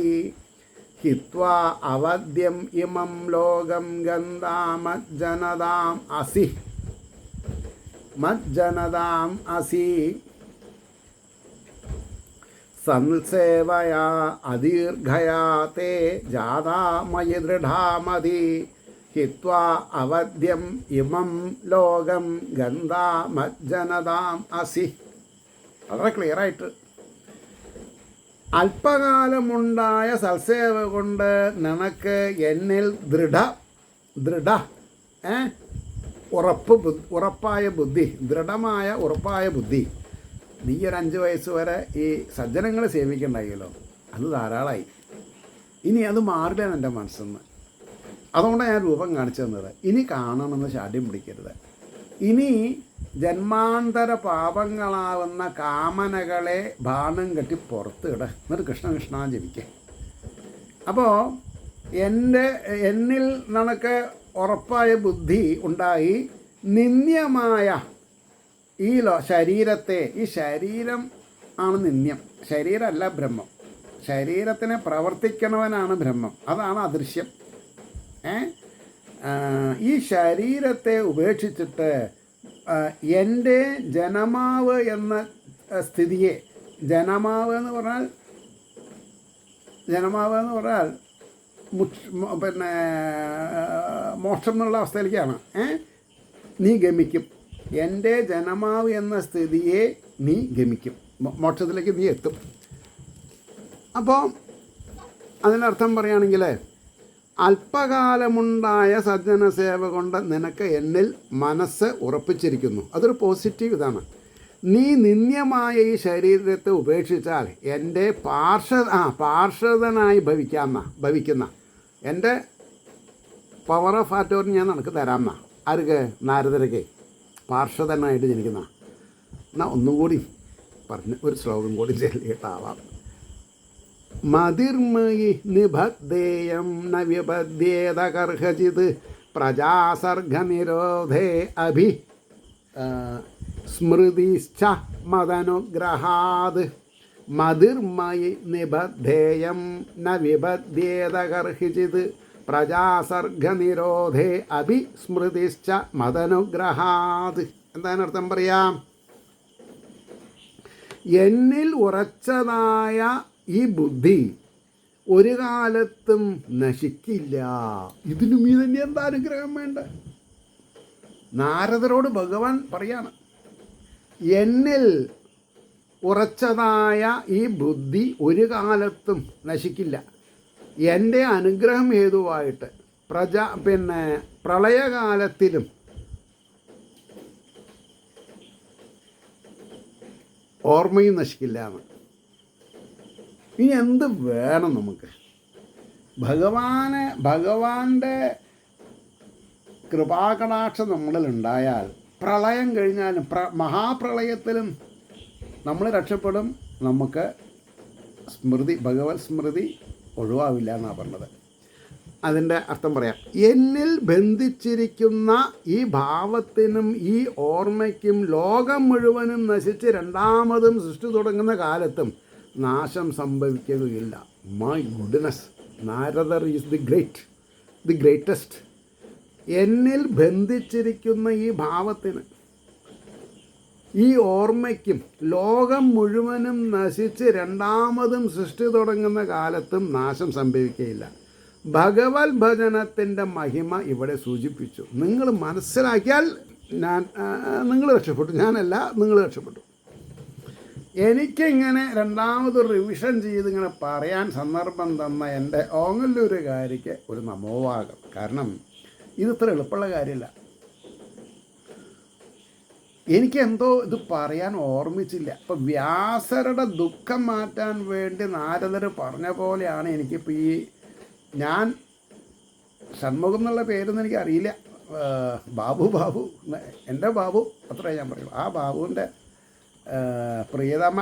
ഹിത്വാ അവദ്യം ഇമം ലോകം ഗന്ധാമജ്ജനതാം അസി മജ്ജനതാം അസി. സംസേവയാ അദീർഘയാ തേ ജാതാമയി ദൃഢാമതി ഹിത്വാ അവദ്യം ഇമം ലോകം ഗന്ധാമജ്ജനതാം അസി. വളരെ ക്ലിയറായിട്ട് അല്പകാലമുണ്ടായ സൽസേവ കൊണ്ട് നിനക്ക് എന്നിൽ ഉറപ്പായ ബുദ്ധി, ദൃഢമായ ഉറപ്പായ ബുദ്ധി. നീ ഒരു 5 വയസ്സ് വരെ ഈ സജ്ജനങ്ങളെ സേവിക്കണ്ടായല്ലോ, അത് ധാരാളമായി. ഇനി അത് മാറില്ല എൻ്റെ മനസ്സിന്ന്. അതുകൊണ്ടാണ് ഞാൻ രൂപം കാണിച്ചു തന്നത്. ഇനി കാണണമെന്ന് ശാഠ്യം പിടിക്കരുത്. ഇനി ജന്മാന്തര പാപങ്ങളാവുന്ന കാമനകളെ ബാണം കെട്ടി പുറത്ത് ഇട, എന്നിട്ട് കൃഷ്ണ കൃഷ്ണ ജപിക്കേ. അപ്പോൾ എന്നിൽ നിനക്ക് ഉറപ്പായ ബുദ്ധി ഉണ്ടായി നിന്ദ്യമായ ഈ ശരീരത്തെ, ഈ ശരീരം ആണ് നിന്ദ്യം, ശരീരമല്ല ബ്രഹ്മം. ശരീരത്തിനെ പ്രവർത്തിക്കണവനാണ് ബ്രഹ്മം, അതാണ് അദൃശ്യം. ഈ ശരീരത്തെ ഉപേക്ഷിച്ചിട്ട് എൻ്റെ ജനമാവ് എന്ന സ്ഥിതിയെ, ജനമാവ് എന്ന് പറഞ്ഞാൽ പിന്നെ മോക്ഷം എന്നുള്ള അവസ്ഥയിലേക്കാണ് നീ ഗമിക്കും. എൻ്റെ ജനമാവ് എന്ന സ്ഥിതിയെ നീ ഗമിക്കും, മോക്ഷത്തിലേക്ക് നീ എത്തും. അപ്പോൾ അതിനർത്ഥം പറയുകയാണെങ്കിൽ അല്പകാലമുണ്ടായ സജ്ജന സേവ കൊണ്ട് നിനക്ക് എന്നിൽ മനസ്സ് ഉറപ്പിച്ചിരിക്കുന്നു. അതൊരു പോസിറ്റീവ് ഇതാണ്. നീ നിന്ദ്യമായ ഈ ശരീരത്തെ ഉപേക്ഷിച്ചാൽ എൻ്റെ പാർഷദനായി ഭവിക്കുന്ന എൻ്റെ പവർ ഓഫ് ആറ്റോറിന് ഞാൻ നിനക്ക് തരാമെന്ന. ആർക്ക്? നാരദരക്ക് പാർഷദനായിട്ട് ജനിക്കുന്ന. എന്നാൽ ഒന്നും കൂടി പറഞ്ഞ് ഒരു ശ്ലോകം കൂടി ചൊല്ലിയിട്ടാവാം. മതിർമയി നിബദ്ധേയം ന വിപദ്യേത കർഹചിത് പ്രജാസർഗനിരോധേ അഭി സ്മൃതിശ്ച മദനുഗ്രഹാത്. മതിർമയി നിബദ്ധേയം ന വിപദ്യേത കർഹിചിത് പ്രജാസർഗനിരോധേ അഭി സ്മൃതിശ്ച മദനുഗ്രഹാത്. എന്താണർത്ഥം പറയാം? എന്നിൽ ഉറച്ചതായ ഈ ബുദ്ധി ഒരു കാലത്തും നശിക്കില്ല. ഇതിനും ഈ തന്നെ എന്താ അനുഗ്രഹം വേണ്ട? നാരദരോട് ഭഗവാൻ പറയാണ്, എന്നിൽ ഉറച്ചതായ ഈ ബുദ്ധി ഒരു കാലത്തും നശിക്കില്ല. എൻ്റെ അനുഗ്രഹം ഹേതുവായിട്ട് പ്രളയകാലത്തിലും ഓർമ്മയും നശിക്കില്ല എന്ന്. ഇനി എന്ത് വേണം നമുക്ക്? ഭഗവാന്റെ കൃപാകടാക്ഷം നമ്മളിലുണ്ടായാൽ പ്രളയം കഴിഞ്ഞാലും മഹാപ്രളയത്തിലും നമ്മൾ രക്ഷപ്പെടും. നമുക്ക് ഭഗവത് സ്മൃതി ഒഴിവാവില്ല എന്നാണ് പറഞ്ഞത്. അതിൻ്റെ അർത്ഥം പറയാം. എന്നിൽ ബന്ധിച്ചിരിക്കുന്ന ഈ ഭാവത്തിനും ഈ ഓർമ്മയ്ക്കും ലോകം മുഴുവനും നശിച്ച് രണ്ടാമതും സൃഷ്ടി തുടങ്ങുന്ന കാലത്തും നാശം സംഭവിക്കുകയില്ല. My goodness, Naradar is the greatest. എന്നിൽ ബന്ധിച്ചിരിക്കുന്ന ഈ ഭാവത്തിന് ഈ ഓർമ്മയ്ക്കും ലോകം മുഴുവനും നശിച്ച് രണ്ടാമതും സൃഷ്ടി തുടങ്ങുന്ന കാലത്തും നാശം സംഭവിക്കുകയില്ല. ഭഗവത് ഭജനത്തിൻ്റെ മഹിമ ഇവിടെ സൂചിപ്പിച്ചു. നിങ്ങൾ മനസ്സിലാക്കിയാൽ നിങ്ങൾ രക്ഷപ്പെട്ടു, ഞാനല്ല, നിങ്ങൾ രക്ഷപ്പെട്ടു. എനിക്കിങ്ങനെ രണ്ടാമത് റിവിഷൻ ചെയ്ത് ഇങ്ങനെ പറയാൻ സന്ദർഭം തന്ന എൻ്റെ ഓങ്ങല്ലൂരുകാരിക്ക് ഒരു നമോവാകം. കാരണം ഇത് ഇത്ര എളുപ്പമുള്ള കാര്യമില്ല. എനിക്കെന്തോ ഇത് പറയാൻ ഓർമ്മിച്ചില്ല. ഇപ്പം വ്യാസരുടെ ദുഃഖം മാറ്റാൻ വേണ്ടി നാരദർ പറഞ്ഞ പോലെയാണ് എനിക്കിപ്പോൾ ഞാൻ ഷൺമുഖം എന്നുള്ള പേരൊന്നും എനിക്കറിയില്ല. ബാബു എൻ്റെ ബാബു അത്രേ ഞാൻ പറയും. ആ ബാബുവിൻ്റെ പ്രിയതമ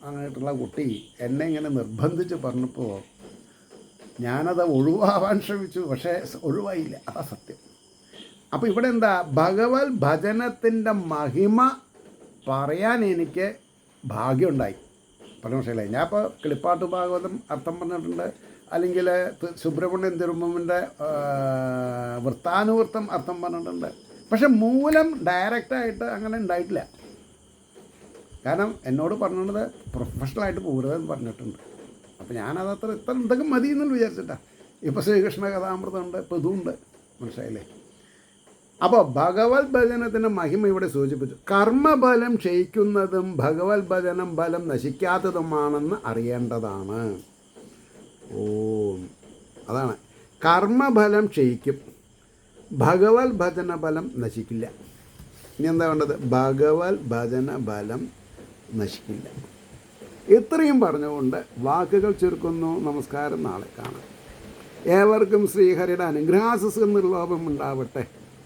അങ്ങോട്ടുള്ള കുട്ടി എന്നെ ഇങ്ങനെ നിർബന്ധിച്ച് പറഞ്ഞപ്പോൾ ഞാനത് ഒഴിവാവാൻ ശ്രമിച്ചു. പക്ഷേ ഒഴിവായില്ല, അതാ സത്യം. അപ്പോൾ ഇവിടെ എന്താ, ഭഗവത് ഭജനത്തിൻ്റെ മഹിമ പറയാൻ എനിക്ക് ഭാഗ്യമുണ്ടായി. പറഞ്ഞ മനസ്സിലായി. ഞാൻ ഇപ്പോൾ കിളിപ്പാട്ട് ഭാഗവതം അർത്ഥം പറഞ്ഞിട്ടുണ്ട്, അല്ലെങ്കിൽ സുബ്രഹ്മണ്യൻ തിരുമ്മൻ്റെ വൃത്താനുവൃത്തം അർത്ഥം പറഞ്ഞിട്ടുണ്ട്. പക്ഷെ മൂലം ഡയറക്റ്റായിട്ട് അങ്ങനെ ഉണ്ടായിട്ടില്ല. കാരണം എന്നോട് പറഞ്ഞത് പ്രൊഫഷണലായിട്ട് പോരുതെന്ന് പറഞ്ഞിട്ടുണ്ട്. അപ്പോൾ ഞാനതത്ര ഇതൊക്കെ മതി എന്നു വിചാരിച്ചിട്ടാണ്. ഇപ്പോൾ ശ്രീകൃഷ്ണ കഥാമൃതമുണ്ട്, ഇപ്പോൾ ഇതുണ്ട്, മനസ്സിലായില്ലേ. അപ്പോൾ ഭഗവത് ഭജനത്തിൻ്റെ മഹിമ ഇവിടെ സൂചിപ്പിച്ചു. കർമ്മബലം ക്ഷയിക്കുന്നതും ഭഗവത് ഭജനം ബലം നശിക്കാത്തതുമാണെന്ന് അറിയേണ്ടതാണ്. അതാണ്, കർമ്മബലം ക്ഷയിക്കും, ഭഗവത് ഭജന ബലം നശിക്കില്ല. ഇനി എന്താ വേണ്ടത്? ഭഗവത് ഭജന ബലം നശിക്കില്ല. ഇത്രയും പറഞ്ഞുകൊണ്ട് വാക്കുകൾ ചുരുക്കുന്നു. നമസ്കാരം, നാളെ കാണാം. ഏവർക്കും ശ്രീഹരിയുടെ അനുഗ്രഹാശിസ്സുകൾ നിർലോഭം ഉണ്ടാവട്ടെ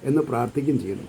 എന്ന് പ്രാർത്ഥിക്കുകയും ചെയ്യുന്നു.